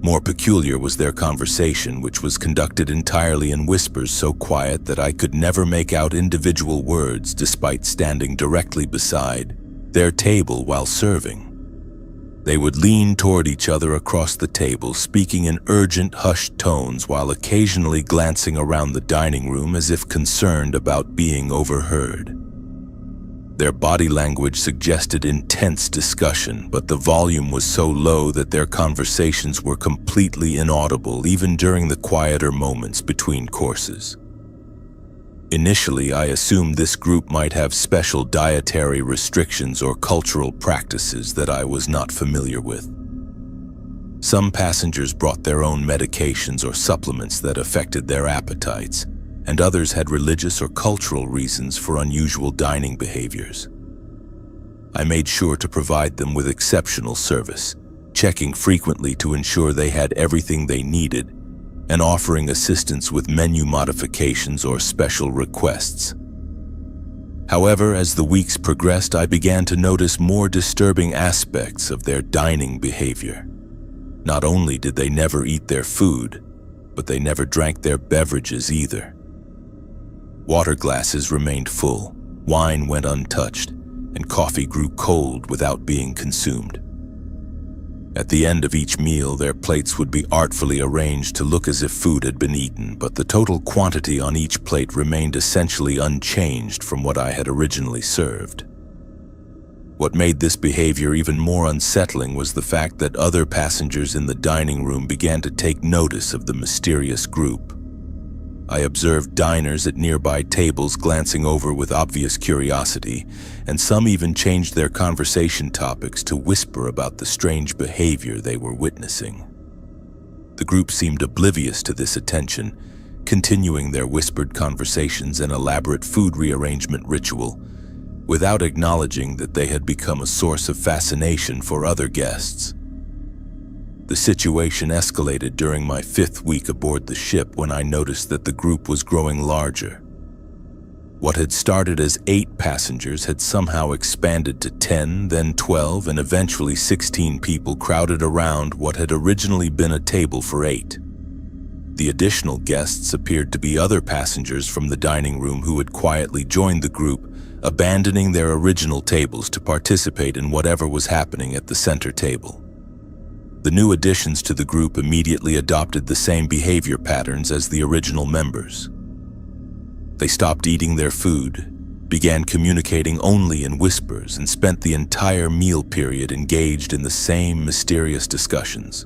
More peculiar was their conversation, which was conducted entirely in whispers so quiet that I could never make out individual words despite standing directly beside their table while serving. They would lean toward each other across the table, speaking in urgent, hushed tones while occasionally glancing around the dining room as if concerned about being overheard. Their body language suggested intense discussion, but the volume was so low that their conversations were completely inaudible even during the quieter moments between courses. Initially, I assumed this group might have special dietary restrictions or cultural practices that I was not familiar with. Some passengers brought their own medications or supplements that affected their appetites, and others had religious or cultural reasons for unusual dining behaviors. I made sure to provide them with exceptional service, checking frequently to ensure they had everything they needed, and offering assistance with menu modifications or special requests. However, as the weeks progressed, I began to notice more disturbing aspects of their dining behavior. Not only did they never eat their food, but they never drank their beverages either. Water glasses remained full, wine went untouched, and coffee grew cold without being consumed. At the end of each meal, their plates would be artfully arranged to look as if food had been eaten, but the total quantity on each plate remained essentially unchanged from what I had originally served. What made this behavior even more unsettling was the fact that other passengers in the dining room began to take notice of the mysterious group. I observed diners at nearby tables glancing over with obvious curiosity, and some even changed their conversation topics to whisper about the strange behavior they were witnessing. The group seemed oblivious to this attention, continuing their whispered conversations and elaborate food rearrangement ritual, without acknowledging that they had become a source of fascination for other guests. The situation escalated during my 5th week aboard the ship when I noticed that the group was growing larger. What had started as 8 passengers had somehow expanded to 10, then 12, and eventually 16 people crowded around what had originally been a table for 8. The additional guests appeared to be other passengers from the dining room who had quietly joined the group, abandoning their original tables to participate in whatever was happening at the center table. The new additions to the group immediately adopted the same behavior patterns as the original members. They stopped eating their food, began communicating only in whispers, and spent the entire meal period engaged in the same mysterious discussions.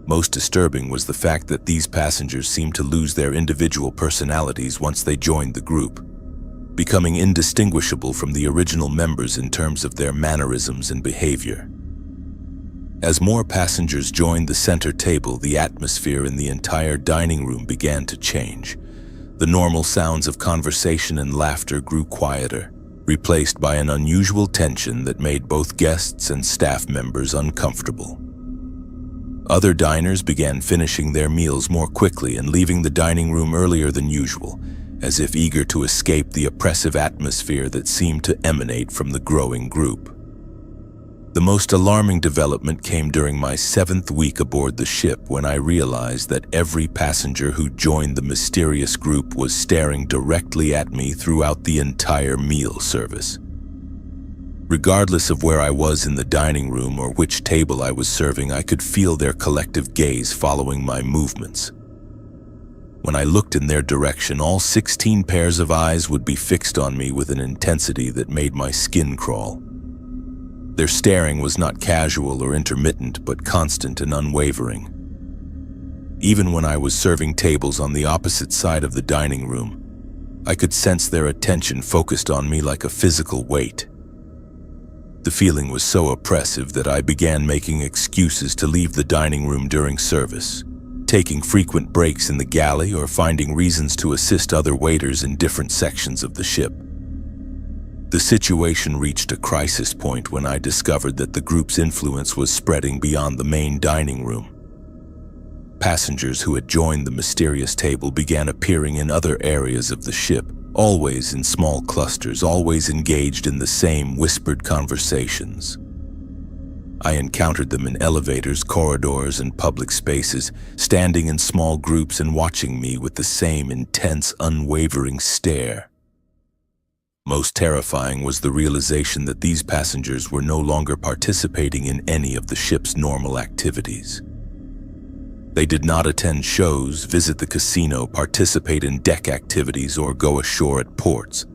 Most disturbing was the fact that these passengers seemed to lose their individual personalities once they joined the group, becoming indistinguishable from the original members in terms of their mannerisms and behavior. As more passengers joined the center table, the atmosphere in the entire dining room began to change. The normal sounds of conversation and laughter grew quieter, replaced by an unusual tension that made both guests and staff members uncomfortable. Other diners began finishing their meals more quickly and leaving the dining room earlier than usual, as if eager to escape the oppressive atmosphere that seemed to emanate from the growing group. The most alarming development came during my 7th week aboard the ship, when I realized that every passenger who joined the mysterious group was staring directly at me throughout the entire meal service. Regardless of where I was in the dining room or which table I was serving, I could feel their collective gaze following my movements. When I looked in their direction, all 16 pairs of eyes would be fixed on me with an intensity that made my skin crawl. Their staring was not casual or intermittent, but constant and unwavering. Even when I was serving tables on the opposite side of the dining room, I could sense their attention focused on me like a physical weight. The feeling was so oppressive that I began making excuses to leave the dining room during service, taking frequent breaks in the galley or finding reasons to assist other waiters in different sections of the ship. The situation reached a crisis point when I discovered that the group's influence was spreading beyond the main dining room. Passengers who had joined the mysterious table began appearing in other areas of the ship, always in small clusters, always engaged in the same whispered conversations. I encountered them in elevators, corridors, and public spaces, standing in small groups and watching me with the same intense, unwavering stare. Most terrifying was the realization that these passengers were no longer participating in any of the ship's normal activities. They did not attend shows, visit the casino, participate in deck activities, or go ashore at ports.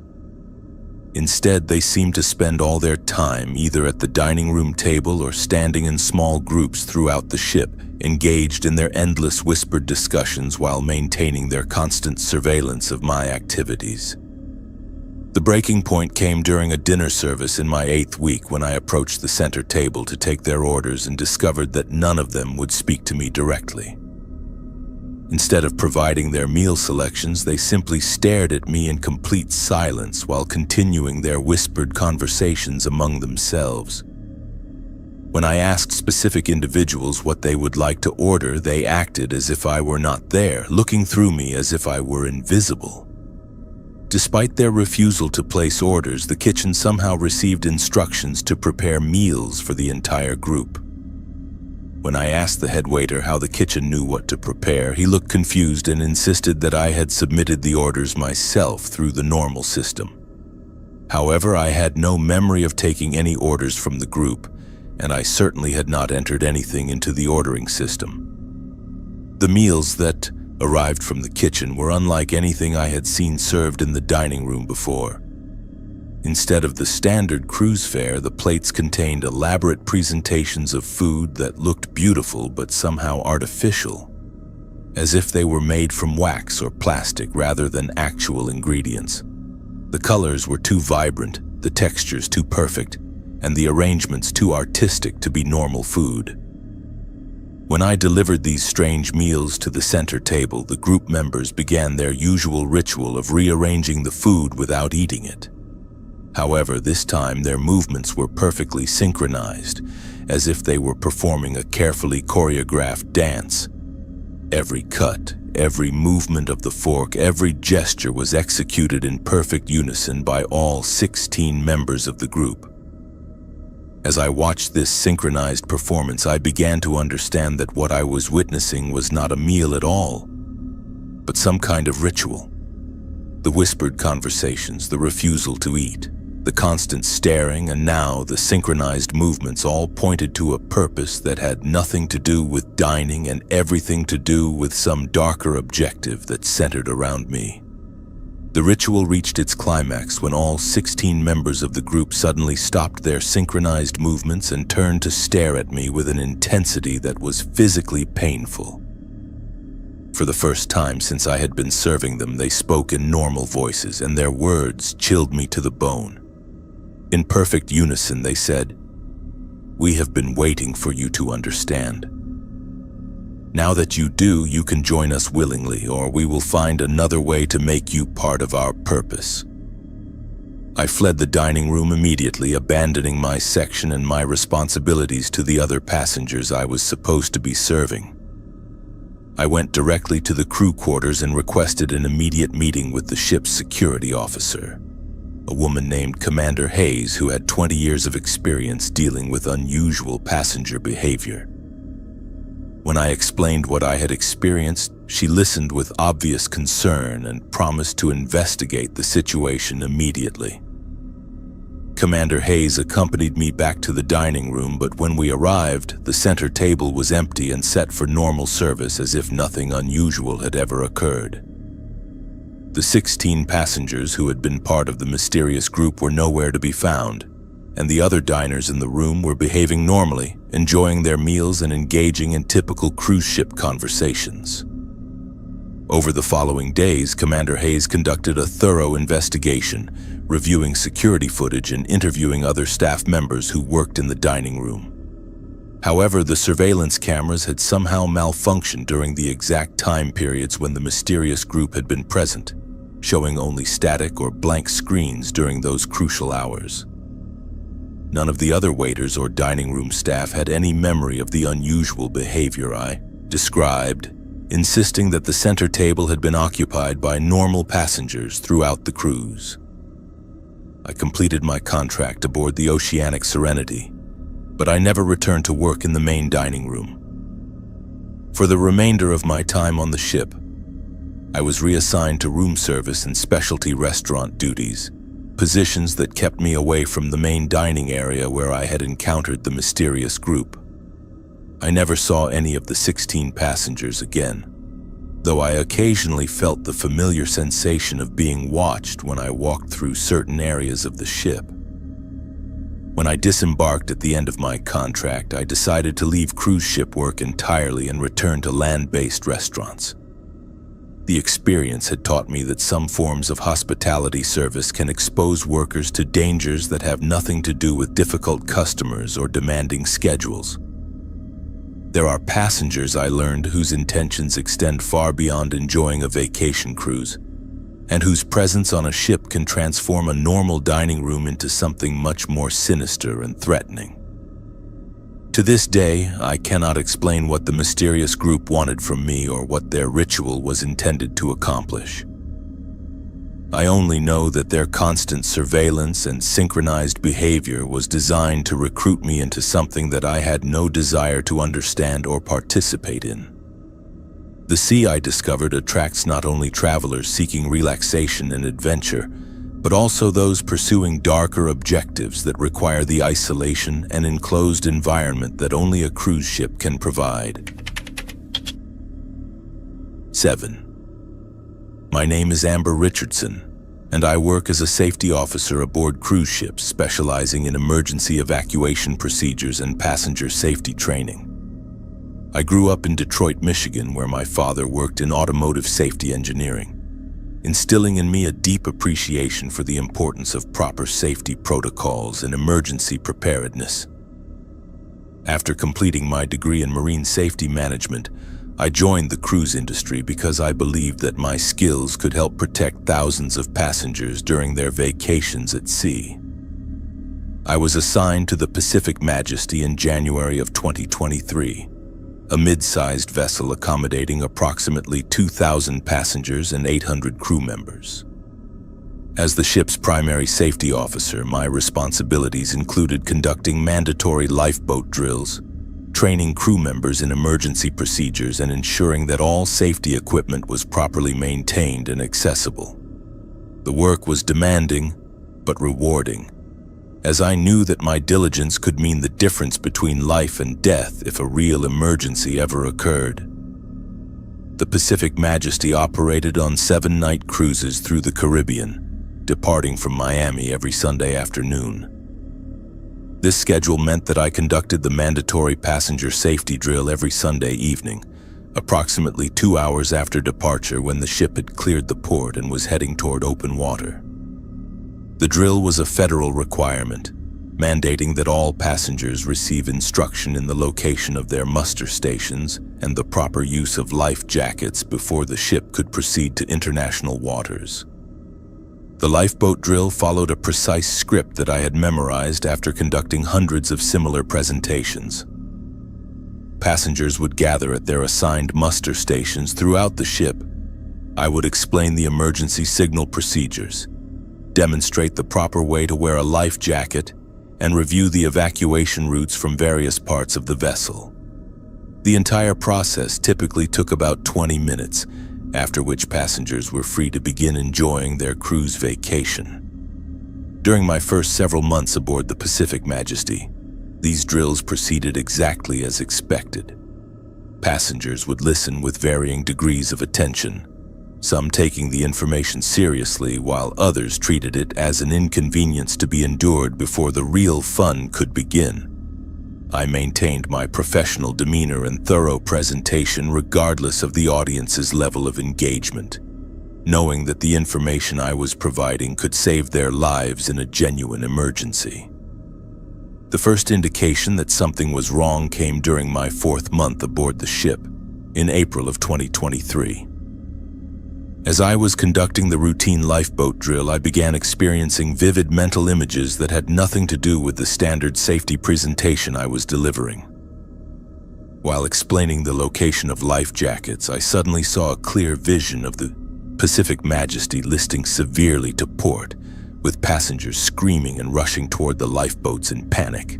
Instead, they seemed to spend all their time either at the dining room table or standing in small groups throughout the ship, engaged in their endless whispered discussions while maintaining their constant surveillance of my activities. The breaking point came during a dinner service in my 8th week, when I approached the center table to take their orders and discovered that none of them would speak to me directly. Instead of providing their meal selections, they simply stared at me in complete silence while continuing their whispered conversations among themselves. When I asked specific individuals what they would like to order, they acted as if I were not there, looking through me as if I were invisible. Despite their refusal to place orders, the kitchen somehow received instructions to prepare meals for the entire group. When I asked the head waiter how the kitchen knew what to prepare, he looked confused and insisted that I had submitted the orders myself through the normal system. However, I had no memory of taking any orders from the group, and I certainly had not entered anything into the ordering system. The meals that arrived from the kitchen were unlike anything I had seen served in the dining room before. Instead of the standard cruise fare, the plates contained elaborate presentations of food that looked beautiful but somehow artificial, as if they were made from wax or plastic rather than actual ingredients. The colors were too vibrant, the textures too perfect, and the arrangements too artistic to be normal food. When I delivered these strange meals to the center table, the group members began their usual ritual of rearranging the food without eating it. However, this time their movements were perfectly synchronized, as if they were performing a carefully choreographed dance. Every cut, every movement of the fork, every gesture was executed in perfect unison by all 16 members of the group. As I watched this synchronized performance, I began to understand that what I was witnessing was not a meal at all, but some kind of ritual. The whispered conversations, the refusal to eat, the constant staring, and now the synchronized movements all pointed to a purpose that had nothing to do with dining and everything to do with some darker objective that centered around me. The ritual reached its climax when all 16 members of the group suddenly stopped their synchronized movements and turned to stare at me with an intensity that was physically painful. For the first time since I had been serving them, they spoke in normal voices, and their words chilled me to the bone. In perfect unison, they said, "We have been waiting for you to understand. Now that you do, you can join us willingly, or we will find another way to make you part of our purpose." I fled the dining room immediately, abandoning my section and my responsibilities to the other passengers I was supposed to be serving. I went directly to the crew quarters and requested an immediate meeting with the ship's security officer, a woman named Commander Hayes who had 20 years of experience dealing with unusual passenger behavior. When I explained what I had experienced, she listened with obvious concern and promised to investigate the situation immediately. Commander Hayes accompanied me back to the dining room, but when we arrived, the center table was empty and set for normal service as if nothing unusual had ever occurred. The 16 passengers who had been part of the mysterious group were nowhere to be found, and the other diners in the room were behaving normally, enjoying their meals and engaging in typical cruise ship conversations. Over the following days, Commander Hayes conducted a thorough investigation, reviewing security footage and interviewing other staff members who worked in the dining room. However, the surveillance cameras had somehow malfunctioned during the exact time periods when the mysterious group had been present, showing only static or blank screens during those crucial hours. None of the other waiters or dining room staff had any memory of the unusual behavior I described, insisting that the center table had been occupied by normal passengers throughout the cruise. I completed my contract aboard the Oceanic Serenity, but I never returned to work in the main dining room. For the remainder of my time on the ship, I was reassigned to room service and specialty restaurant duties, positions that kept me away from the main dining area where I had encountered the mysterious group. I never saw any of the 16 passengers again, though I occasionally felt the familiar sensation of being watched when I walked through certain areas of the ship. When I disembarked at the end of my contract, I decided to leave cruise ship work entirely and return to land-based restaurants. The experience had taught me that some forms of hospitality service can expose workers to dangers that have nothing to do with difficult customers or demanding schedules. There are passengers, I learned, whose intentions extend far beyond enjoying a vacation cruise, and whose presence on a ship can transform a normal dining room into something much more sinister and threatening. To this day, I cannot explain what the mysterious group wanted from me or what their ritual was intended to accomplish. I only know that their constant surveillance and synchronized behavior was designed to recruit me into something that I had no desire to understand or participate in. The sea, I discovered, attracts not only travelers seeking relaxation and adventure, but also those pursuing darker objectives that require the isolation and enclosed environment that only a cruise ship can provide. 7. My name is Amber Richardson, and I work as a safety officer aboard cruise ships specializing in emergency evacuation procedures and passenger safety training. I grew up in Detroit, Michigan, where my father worked in automotive safety engineering, instilling in me a deep appreciation for the importance of proper safety protocols and emergency preparedness. After completing my degree in marine safety management, I joined the cruise industry because I believed that my skills could help protect thousands of passengers during their vacations at sea. I was assigned to the Pacific Majesty in January of 2023, a mid-sized vessel accommodating approximately 2,000 passengers and 800 crew members. As the ship's primary safety officer, my responsibilities included conducting mandatory lifeboat drills, training crew members in emergency procedures, and ensuring that all safety equipment was properly maintained and accessible. The work was demanding, but rewarding, as I knew that my diligence could mean the difference between life and death if a real emergency ever occurred. The Pacific Majesty operated on 7-night cruises through the Caribbean, departing from Miami every Sunday afternoon. This schedule meant that I conducted the mandatory passenger safety drill every Sunday evening, approximately 2 hours after departure when the ship had cleared the port and was heading toward open water. The drill was a federal requirement, mandating that all passengers receive instruction in the location of their muster stations and the proper use of life jackets before the ship could proceed to international waters. The lifeboat drill followed a precise script that I had memorized after conducting hundreds of similar presentations. Passengers would gather at their assigned muster stations throughout the ship. I would explain the emergency signal procedures, demonstrate the proper way to wear a life jacket, and review the evacuation routes from various parts of the vessel. The entire process typically took about 20 minutes, after which passengers were free to begin enjoying their cruise vacation. During my first several months aboard the Pacific Majesty, these drills proceeded exactly as expected. Passengers would listen with varying degrees of attention, some taking the information seriously while others treated it as an inconvenience to be endured before the real fun could begin. I maintained my professional demeanor and thorough presentation regardless of the audience's level of engagement, knowing that the information I was providing could save their lives in a genuine emergency. The first indication that something was wrong came during my 4th month aboard the ship, in April of 2023. As I was conducting the routine lifeboat drill, I began experiencing vivid mental images that had nothing to do with the standard safety presentation I was delivering. While explaining the location of life jackets, I suddenly saw a clear vision of the Pacific Majesty listing severely to port, with passengers screaming and rushing toward the lifeboats in panic.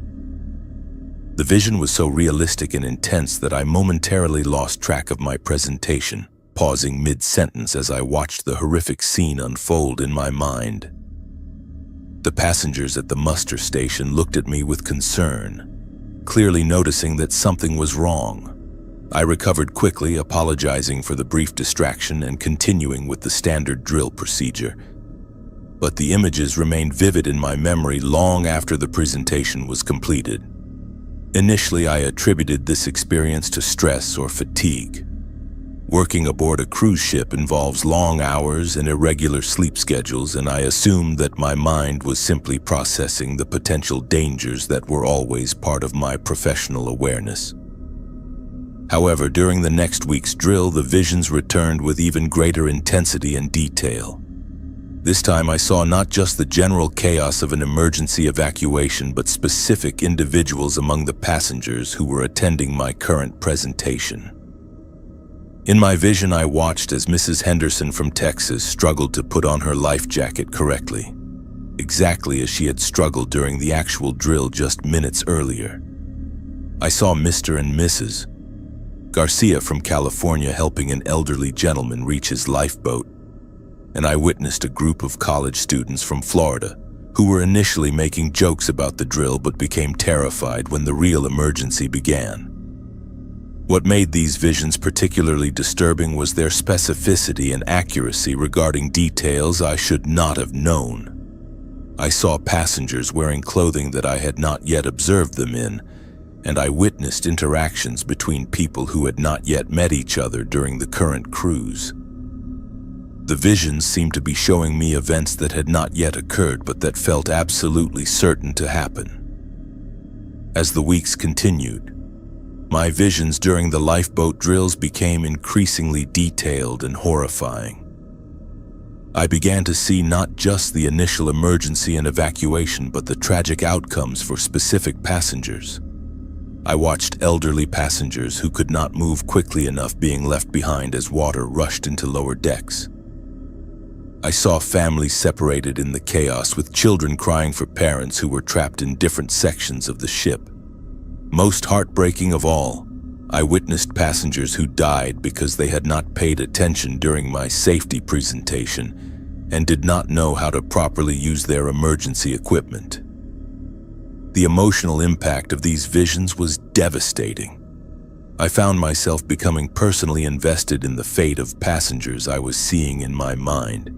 The vision was so realistic and intense that I momentarily lost track of my presentation, pausing mid-sentence as I watched the horrific scene unfold in my mind. The passengers at the muster station looked at me with concern, clearly noticing that something was wrong. I recovered quickly, apologizing for the brief distraction and continuing with the standard drill procedure. But the images remained vivid in my memory long after the presentation was completed. Initially, I attributed this experience to stress or fatigue. Working aboard a cruise ship involves long hours and irregular sleep schedules, and I assumed that my mind was simply processing the potential dangers that were always part of my professional awareness. However, during the next week's drill, the visions returned with even greater intensity and detail. This time I saw not just the general chaos of an emergency evacuation, but specific individuals among the passengers who were attending my current presentation. In my vision, I watched as Mrs. Henderson from Texas struggled to put on her life jacket correctly, exactly as she had struggled during the actual drill just minutes earlier. I saw Mr. and Mrs. Garcia from California helping an elderly gentleman reach his lifeboat, and I witnessed a group of college students from Florida who were initially making jokes about the drill but became terrified when the real emergency began. What made these visions particularly disturbing was their specificity and accuracy regarding details I should not have known. I saw passengers wearing clothing that I had not yet observed them in, and I witnessed interactions between people who had not yet met each other during the current cruise. The visions seemed to be showing me events that had not yet occurred but that felt absolutely certain to happen. As the weeks continued, my visions during the lifeboat drills became increasingly detailed and horrifying. I began to see not just the initial emergency and evacuation, but the tragic outcomes for specific passengers. I watched elderly passengers who could not move quickly enough being left behind as water rushed into lower decks. I saw families separated in the chaos, with children crying for parents who were trapped in different sections of the ship. Most heartbreaking of all, I witnessed passengers who died because they had not paid attention during my safety presentation and did not know how to properly use their emergency equipment. The emotional impact of these visions was devastating. I found myself becoming personally invested in the fate of passengers I was seeing in my mind,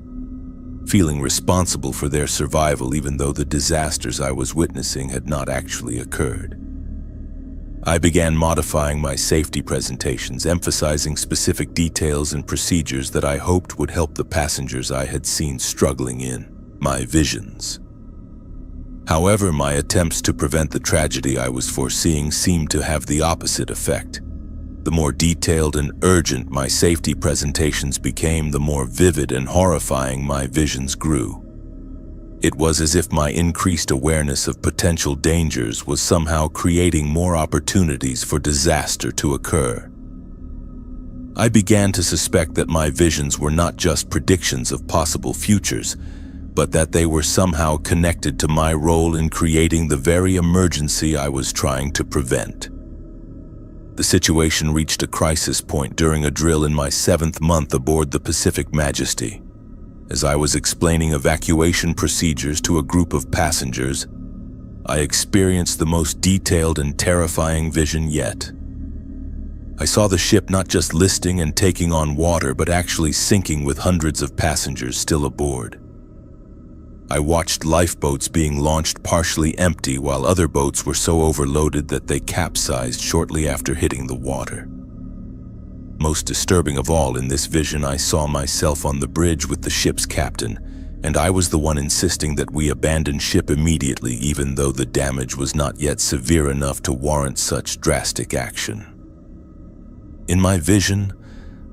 feeling responsible for their survival even though the disasters I was witnessing had not actually occurred. I began modifying my safety presentations, emphasizing specific details and procedures that I hoped would help the passengers I had seen struggling in my visions. However, my attempts to prevent the tragedy I was foreseeing seemed to have the opposite effect. The more detailed and urgent my safety presentations became, the more vivid and horrifying my visions grew. It was as if my increased awareness of potential dangers was somehow creating more opportunities for disaster to occur. I began to suspect that my visions were not just predictions of possible futures, but that they were somehow connected to my role in creating the very emergency I was trying to prevent. The situation reached a crisis point during a drill in my 7th month aboard the Pacific Majesty. As I was explaining evacuation procedures to a group of passengers, I experienced the most detailed and terrifying vision yet. I saw the ship not just listing and taking on water, but actually sinking with hundreds of passengers still aboard. I watched lifeboats being launched partially empty while other boats were so overloaded that they capsized shortly after hitting the water. Most disturbing of all, in this vision, I saw myself on the bridge with the ship's captain, and I was the one insisting that we abandon ship immediately, even though the damage was not yet severe enough to warrant such drastic action. In my vision,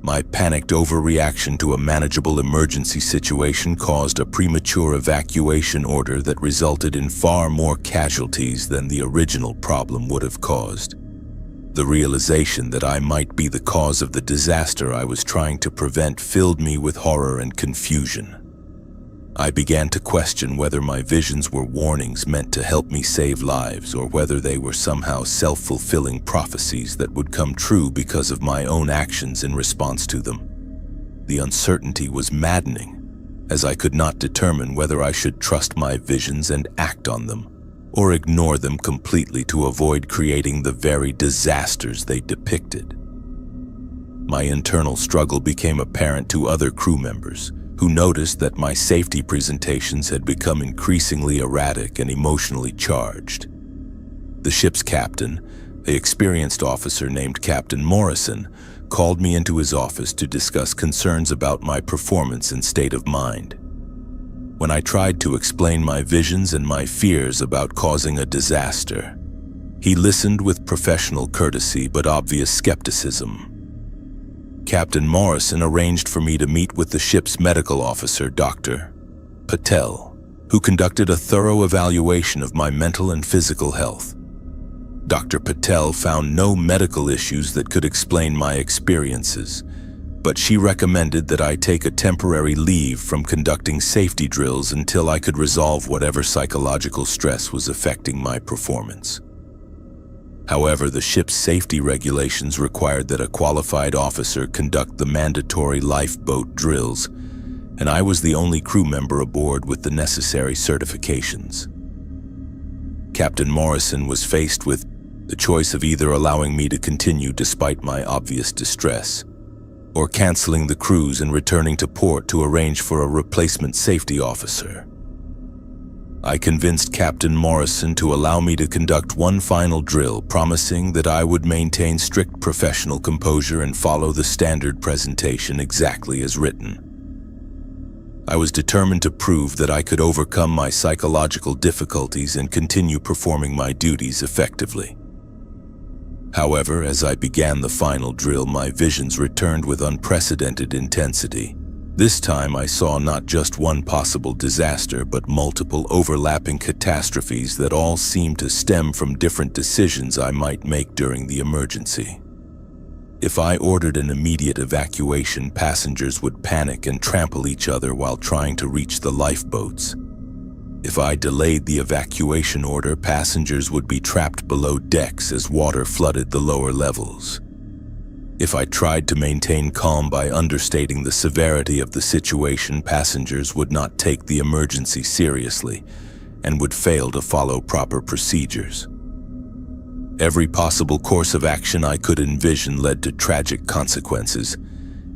my panicked overreaction to a manageable emergency situation caused a premature evacuation order that resulted in far more casualties than the original problem would have caused. The realization that I might be the cause of the disaster I was trying to prevent filled me with horror and confusion. I began to question whether my visions were warnings meant to help me save lives, or whether they were somehow self-fulfilling prophecies that would come true because of my own actions in response to them. The uncertainty was maddening, as I could not determine whether I should trust my visions and act on them, or ignore them completely to avoid creating the very disasters they depicted. My internal struggle became apparent to other crew members, who noticed that my safety presentations had become increasingly erratic and emotionally charged. The ship's captain, an experienced officer named Captain Morrison, called me into his office to discuss concerns about my performance and state of mind. When I tried to explain my visions and my fears about causing a disaster, he listened with professional courtesy but obvious skepticism. Captain Morrison arranged for me to meet with the ship's medical officer, Dr. Patel, who conducted a thorough evaluation of my mental and physical health. Dr. Patel found no medical issues that could explain my experiences, but she recommended that I take a temporary leave from conducting safety drills until I could resolve whatever psychological stress was affecting my performance. However, the ship's safety regulations required that a qualified officer conduct the mandatory lifeboat drills, and I was the only crew member aboard with the necessary certifications. Captain Morrison was faced with the choice of either allowing me to continue despite my obvious distress, or canceling the cruise and returning to port to arrange for a replacement safety officer. I convinced Captain Morrison to allow me to conduct one final drill, promising that I would maintain strict professional composure and follow the standard presentation exactly as written. I was determined to prove that I could overcome my psychological difficulties and continue performing my duties effectively. However, as I began the final drill, my visions returned with unprecedented intensity. This time I saw not just one possible disaster, but multiple overlapping catastrophes that all seemed to stem from different decisions I might make during the emergency. If I ordered an immediate evacuation, passengers would panic and trample each other while trying to reach the lifeboats. If I delayed the evacuation order, passengers would be trapped below decks as water flooded the lower levels. If I tried to maintain calm by understating the severity of the situation, passengers would not take the emergency seriously and would fail to follow proper procedures. Every possible course of action I could envision led to tragic consequences,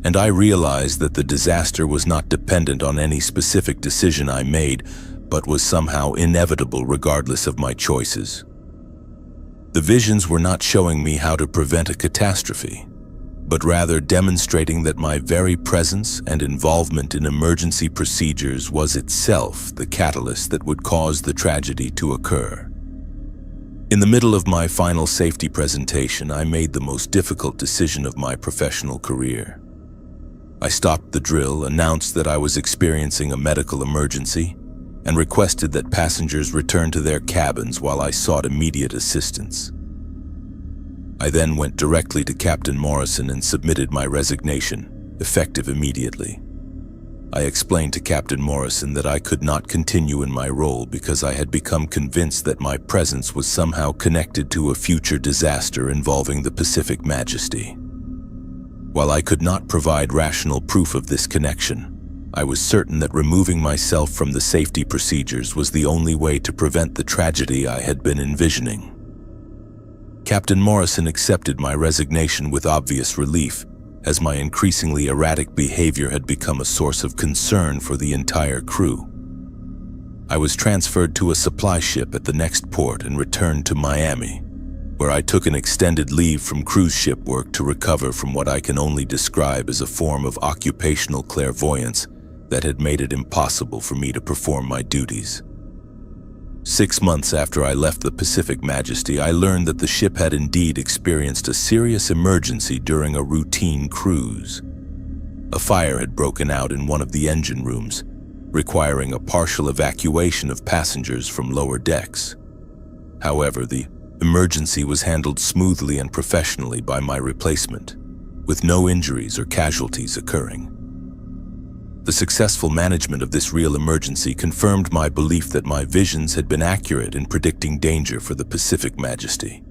and I realized that the disaster was not dependent on any specific decision I made, but was somehow inevitable regardless of my choices. The visions were not showing me how to prevent a catastrophe, but rather demonstrating that my very presence and involvement in emergency procedures was itself the catalyst that would cause the tragedy to occur. In the middle of my final safety presentation, I made the most difficult decision of my professional career. I stopped the drill, announced that I was experiencing a medical emergency, and requested that passengers return to their cabins while I sought immediate assistance. I then went directly to Captain Morrison and submitted my resignation, effective immediately. I explained to Captain Morrison that I could not continue in my role because I had become convinced that my presence was somehow connected to a future disaster involving the Pacific Majesty. While I could not provide rational proof of this connection, I was certain that removing myself from the safety procedures was the only way to prevent the tragedy I had been envisioning. Captain Morrison accepted my resignation with obvious relief, as my increasingly erratic behavior had become a source of concern for the entire crew. I was transferred to a supply ship at the next port and returned to Miami, where I took an extended leave from cruise ship work to recover from what I can only describe as a form of occupational clairvoyance that had made it impossible for me to perform my duties. 6 months after I left the Pacific Majesty, I learned that the ship had indeed experienced a serious emergency during a routine cruise. A fire had broken out in one of the engine rooms, requiring a partial evacuation of passengers from lower decks. However, the emergency was handled smoothly and professionally by my replacement, with no injuries or casualties occurring. The successful management of this real emergency confirmed my belief that my visions had been accurate in predicting danger for the Pacific Majesty,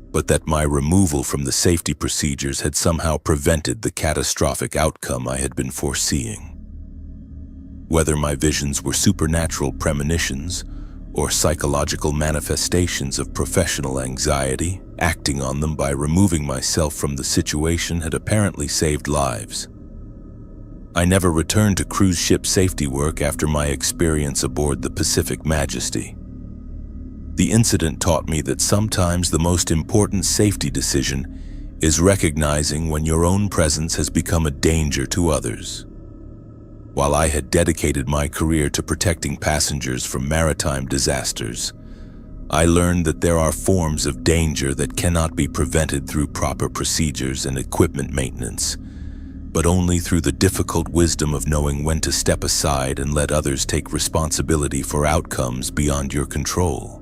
but that my removal from the safety procedures had somehow prevented the catastrophic outcome I had been foreseeing. Whether my visions were supernatural premonitions or psychological manifestations of professional anxiety, acting on them by removing myself from the situation had apparently saved lives. I never returned to cruise ship safety work after my experience aboard the Pacific Majesty. The incident taught me that sometimes the most important safety decision is recognizing when your own presence has become a danger to others. While I had dedicated my career to protecting passengers from maritime disasters, I learned that there are forms of danger that cannot be prevented through proper procedures and equipment maintenance, but only through the difficult wisdom of knowing when to step aside and let others take responsibility for outcomes beyond your control.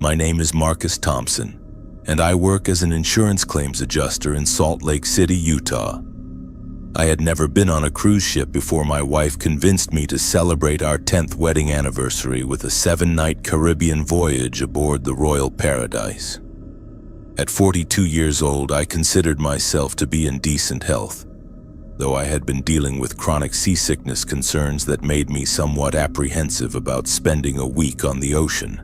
My name is Marcus Thompson, and I work as an insurance claims adjuster in Salt Lake City, Utah. I had never been on a cruise ship before my wife convinced me to celebrate our 10th wedding anniversary with a 7-night Caribbean voyage aboard the Royal Paradise. At 42 years old, I considered myself to be in decent health, though I had been dealing with chronic seasickness concerns that made me somewhat apprehensive about spending a week on the ocean.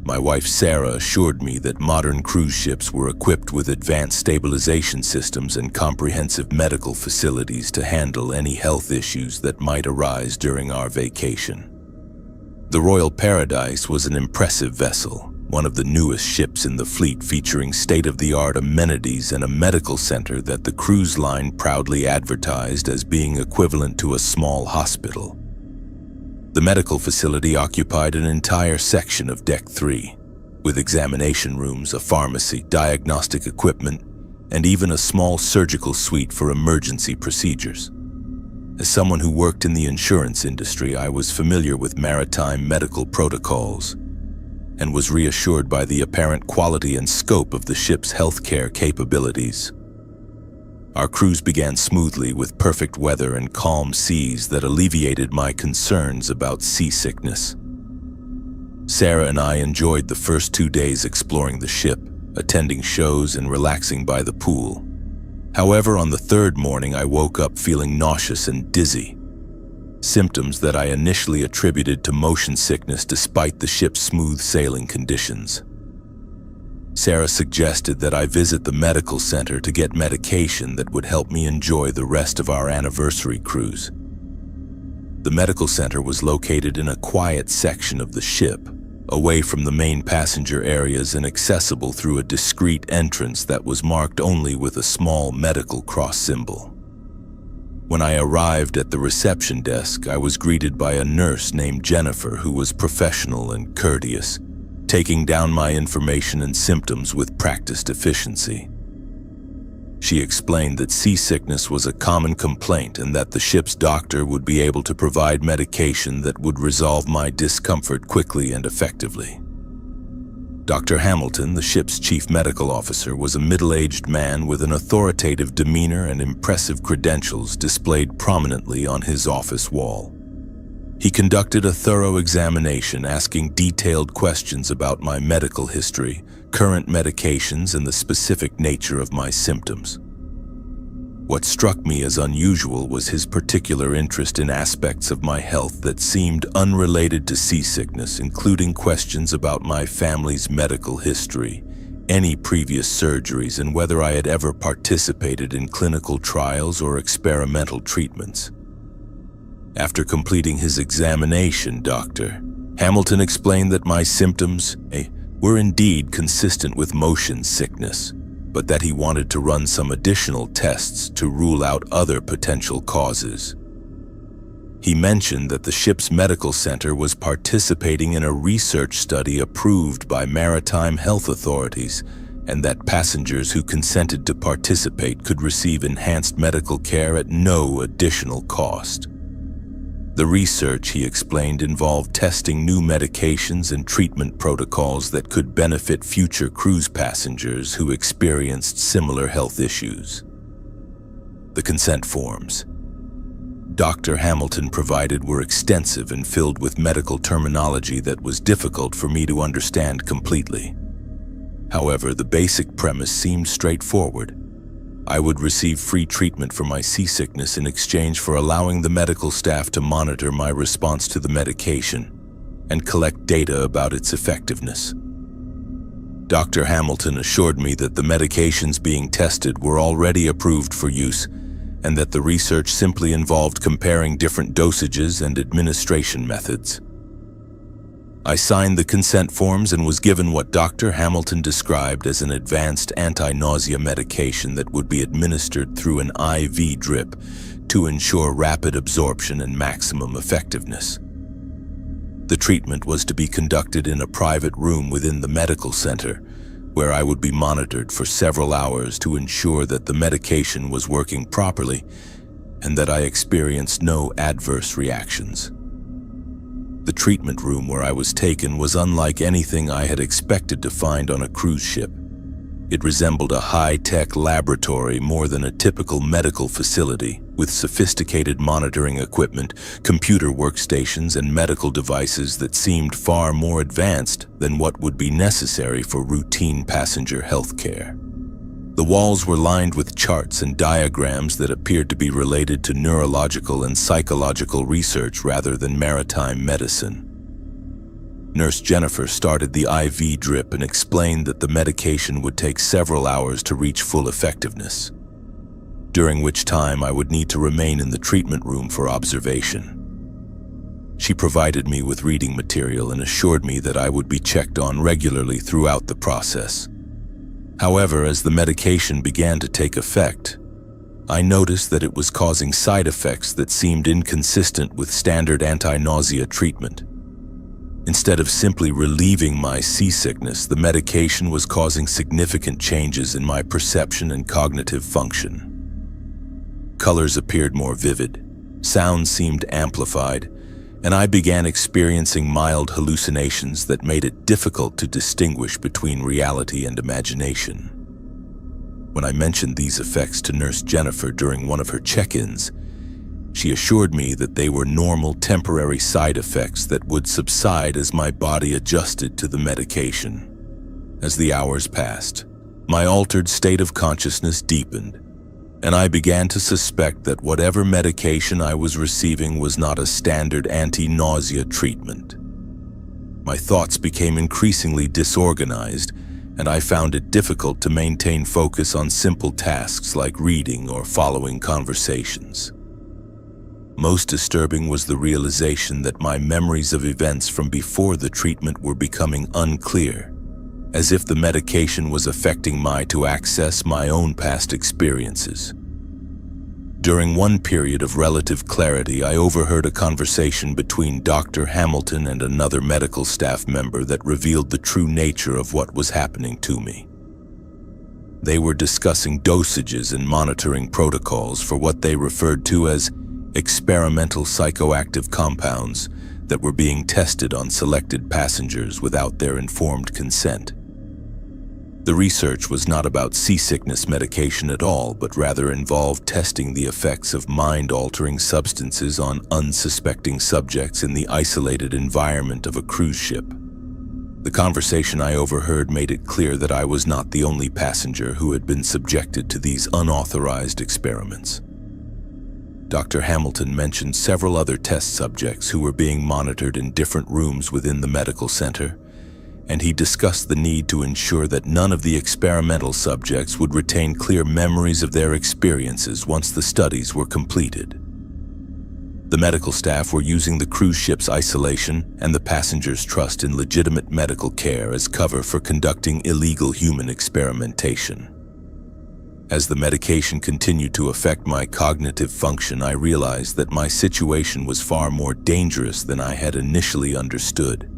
My wife Sarah assured me that modern cruise ships were equipped with advanced stabilization systems and comprehensive medical facilities to handle any health issues that might arise during our vacation. The Royal Paradise was an impressive vessel, one of the newest ships in the fleet, featuring state-of-the-art amenities and a medical center that the cruise line proudly advertised as being equivalent to a small hospital. The medical facility occupied an entire section of Deck 3, with examination rooms, a pharmacy, diagnostic equipment, and even a small surgical suite for emergency procedures. As someone who worked in the insurance industry, I was familiar with maritime medical protocols and was reassured by the apparent quality and scope of the ship's healthcare capabilities. Our cruise began smoothly with perfect weather and calm seas that alleviated my concerns about seasickness. Sarah and I enjoyed the first 2 days exploring the ship, attending shows and relaxing by the pool. However, on the third morning, I woke up feeling nauseous and dizzy, symptoms that I initially attributed to motion sickness despite the ship's smooth sailing conditions. Sarah suggested that I visit the medical center to get medication that would help me enjoy the rest of our anniversary cruise. The medical center was located in a quiet section of the ship, away from the main passenger areas and accessible through a discreet entrance that was marked only with a small medical cross symbol. When I arrived at the reception desk, I was greeted by a nurse named Jennifer who was professional and courteous, taking down my information and symptoms with practiced efficiency. She explained that seasickness was a common complaint and that the ship's doctor would be able to provide medication that would resolve my discomfort quickly and effectively. Dr. Hamilton, the ship's chief medical officer, was a middle-aged man with an authoritative demeanor and impressive credentials displayed prominently on his office wall. He conducted a thorough examination, asking detailed questions about my medical history, current medications, and the specific nature of my symptoms. What struck me as unusual was his particular interest in aspects of my health that seemed unrelated to seasickness, including questions about my family's medical history, any previous surgeries, and whether I had ever participated in clinical trials or experimental treatments. After completing his examination, Dr. Hamilton explained that my symptoms were indeed consistent with motion sickness, but that he wanted to run some additional tests to rule out other potential causes. He mentioned that the ship's medical center was participating in a research study approved by maritime health authorities, and that passengers who consented to participate could receive enhanced medical care at no additional cost. The research, he explained, involved testing new medications and treatment protocols that could benefit future cruise passengers who experienced similar health issues. The consent forms Dr. Hamilton provided were extensive and filled with medical terminology that was difficult for me to understand completely. However, the basic premise seemed straightforward. I would receive free treatment for my seasickness in exchange for allowing the medical staff to monitor my response to the medication and collect data about its effectiveness. Dr. Hamilton assured me that the medications being tested were already approved for use and that the research simply involved comparing different dosages and administration methods. I signed the consent forms and was given what Dr. Hamilton described as an advanced anti-nausea medication that would be administered through an IV drip to ensure rapid absorption and maximum effectiveness. The treatment was to be conducted in a private room within the medical center, where I would be monitored for several hours to ensure that the medication was working properly and that I experienced no adverse reactions. The treatment room where I was taken was unlike anything I had expected to find on a cruise ship. It resembled a high-tech laboratory more than a typical medical facility, with sophisticated monitoring equipment, computer workstations, and medical devices that seemed far more advanced than what would be necessary for routine passenger health care. The walls were lined with charts and diagrams that appeared to be related to neurological and psychological research rather than maritime medicine. Nurse Jennifer started the IV drip and explained that the medication would take several hours to reach full effectiveness, during which time I would need to remain in the treatment room for observation. She provided me with reading material and assured me that I would be checked on regularly throughout the process. However, as the medication began to take effect, I noticed that it was causing side effects that seemed inconsistent with standard anti-nausea treatment. Instead of simply relieving my seasickness, the medication was causing significant changes in my perception and cognitive function. Colors appeared more vivid, sounds seemed amplified, and I began experiencing mild hallucinations that made it difficult to distinguish between reality and imagination. When I mentioned these effects to Nurse Jennifer during one of her check-ins, she assured me that they were normal temporary side effects that would subside as my body adjusted to the medication. As the hours passed, my altered state of consciousness deepened, and I began to suspect that whatever medication I was receiving was not a standard anti-nausea treatment. My thoughts became increasingly disorganized, and I found it difficult to maintain focus on simple tasks like reading or following conversations. Most disturbing was the realization that my memories of events from before the treatment were becoming unclear, as if the medication was affecting to access my own past experiences. During one period of relative clarity, I overheard a conversation between Dr. Hamilton and another medical staff member that revealed the true nature of what was happening to me. They were discussing dosages and monitoring protocols for what they referred to as experimental psychoactive compounds that were being tested on selected passengers without their informed consent. The research was not about seasickness medication at all, but rather involved testing the effects of mind-altering substances on unsuspecting subjects in the isolated environment of a cruise ship. The conversation I overheard made it clear that I was not the only passenger who had been subjected to these unauthorized experiments. Dr. Hamilton mentioned several other test subjects who were being monitored in different rooms within the medical center, and he discussed the need to ensure that none of the experimental subjects would retain clear memories of their experiences once the studies were completed. The medical staff were using the cruise ship's isolation and the passengers' trust in legitimate medical care as cover for conducting illegal human experimentation. As the medication continued to affect my cognitive function, I realized that my situation was far more dangerous than I had initially understood.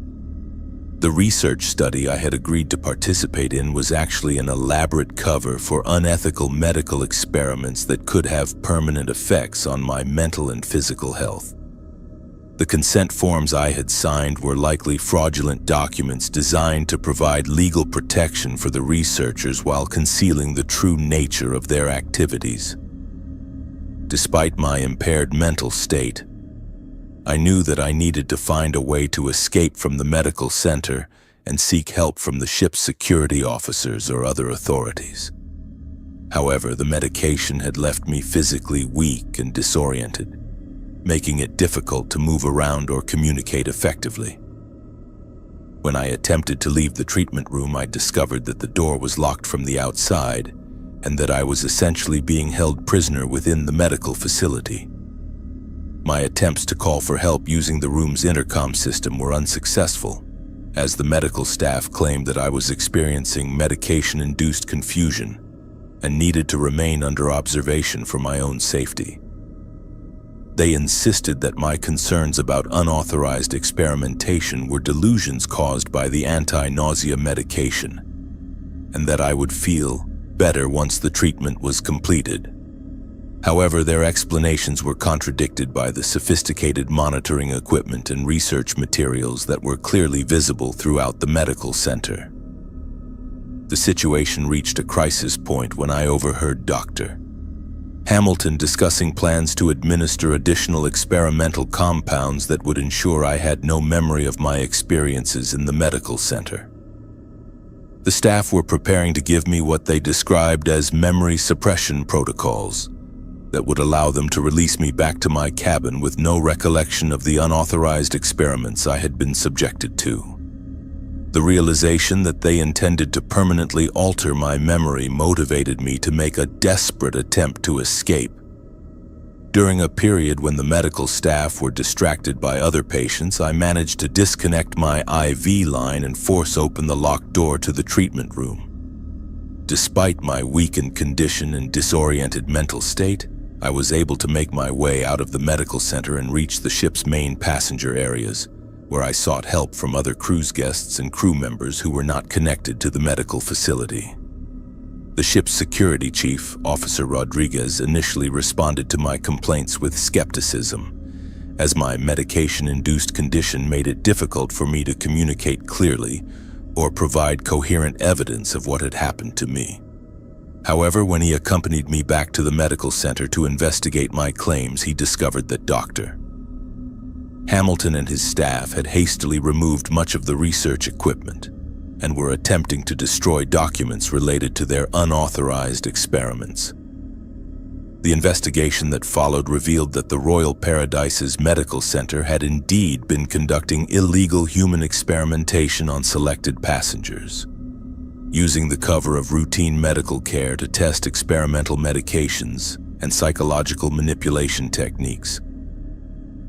The research study I had agreed to participate in was actually an elaborate cover for unethical medical experiments that could have permanent effects on my mental and physical health. The consent forms I had signed were likely fraudulent documents designed to provide legal protection for the researchers while concealing the true nature of their activities. Despite my impaired mental state, I knew that I needed to find a way to escape from the medical center and seek help from the ship's security officers or other authorities. However, the medication had left me physically weak and disoriented, making it difficult to move around or communicate effectively. When I attempted to leave the treatment room, I discovered that the door was locked from the outside and that I was essentially being held prisoner within the medical facility. My attempts to call for help using the room's intercom system were unsuccessful, as the medical staff claimed that I was experiencing medication-induced confusion and needed to remain under observation for my own safety. They insisted that my concerns about unauthorized experimentation were delusions caused by the anti-nausea medication, and that I would feel better once the treatment was completed. However, their explanations were contradicted by the sophisticated monitoring equipment and research materials that were clearly visible throughout the medical center. The situation reached a crisis point when I overheard Dr. Hamilton discussing plans to administer additional experimental compounds that would ensure I had no memory of my experiences in the medical center. The staff were preparing to give me what they described as memory suppression protocols that would allow them to release me back to my cabin with no recollection of the unauthorized experiments I had been subjected to. The realization that they intended to permanently alter my memory motivated me to make a desperate attempt to escape. During a period when the medical staff were distracted by other patients, I managed to disconnect my IV line and force open the locked door to the treatment room. Despite my weakened condition and disoriented mental state, I was able to make my way out of the medical center and reach the ship's main passenger areas, where I sought help from other cruise guests and crew members who were not connected to the medical facility. The ship's security chief, Officer Rodriguez, initially responded to my complaints with skepticism, as my medication-induced condition made it difficult for me to communicate clearly or provide coherent evidence of what had happened to me. However, when he accompanied me back to the medical center to investigate my claims, he discovered that Dr. Hamilton and his staff had hastily removed much of the research equipment and were attempting to destroy documents related to their unauthorized experiments. The investigation that followed revealed that the Royal Paradise's medical center had indeed been conducting illegal human experimentation on selected passengers, using the cover of routine medical care to test experimental medications and psychological manipulation techniques.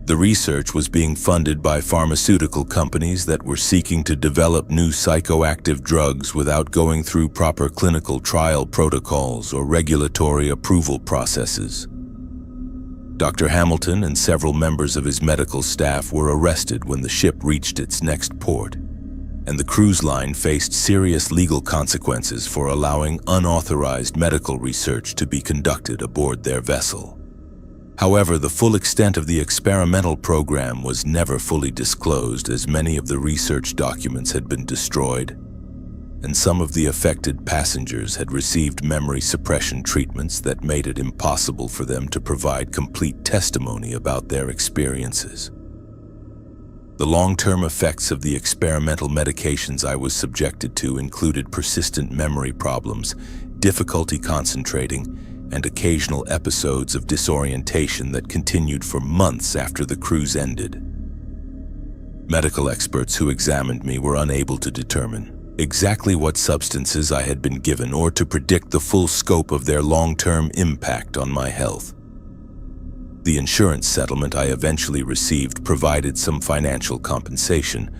The research was being funded by pharmaceutical companies that were seeking to develop new psychoactive drugs without going through proper clinical trial protocols or regulatory approval processes. Dr. Hamilton and several members of his medical staff were arrested when the ship reached its next port, and the cruise line faced serious legal consequences for allowing unauthorized medical research to be conducted aboard their vessel. However, the full extent of the experimental program was never fully disclosed, as many of the research documents had been destroyed, and some of the affected passengers had received memory suppression treatments that made it impossible for them to provide complete testimony about their experiences. The long-term effects of the experimental medications I was subjected to included persistent memory problems, difficulty concentrating, and occasional episodes of disorientation that continued for months after the cruise ended. Medical experts who examined me were unable to determine exactly what substances I had been given or to predict the full scope of their long-term impact on my health. The insurance settlement I eventually received provided some financial compensation,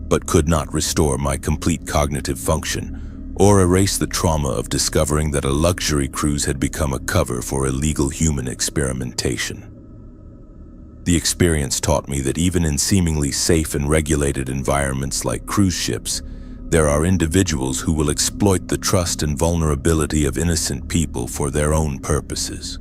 but could not restore my complete cognitive function or erase the trauma of discovering that a luxury cruise had become a cover for illegal human experimentation. The experience taught me that even in seemingly safe and regulated environments like cruise ships, there are individuals who will exploit the trust and vulnerability of innocent people for their own purposes.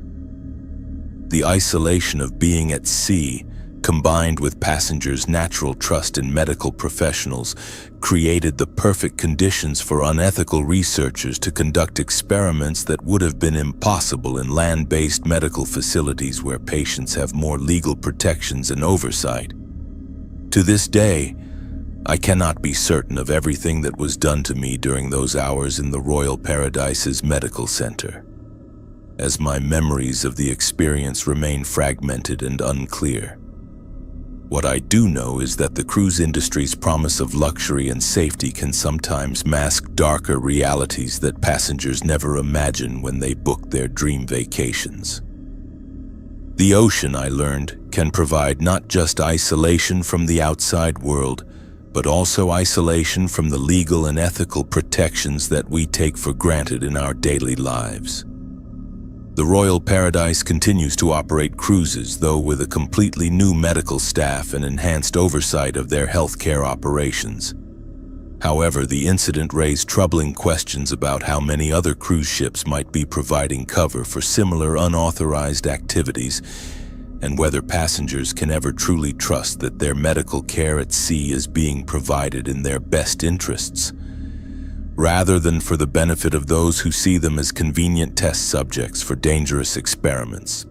The isolation of being at sea, combined with passengers' natural trust in medical professionals, created the perfect conditions for unethical researchers to conduct experiments that would have been impossible in land-based medical facilities where patients have more legal protections and oversight. To this day, I cannot be certain of everything that was done to me during those hours in the Royal Paradise's medical center, as my memories of the experience remain fragmented and unclear. What I do know is that the cruise industry's promise of luxury and safety can sometimes mask darker realities that passengers never imagine when they book their dream vacations. The ocean, I learned, can provide not just isolation from the outside world, but also isolation from the legal and ethical protections that we take for granted in our daily lives. The Royal Paradise continues to operate cruises, though with a completely new medical staff and enhanced oversight of their healthcare operations. However, the incident raised troubling questions about how many other cruise ships might be providing cover for similar unauthorized activities, and whether passengers can ever truly trust that their medical care at sea is being provided in their best interests, rather than for the benefit of those who see them as convenient test subjects for dangerous experiments.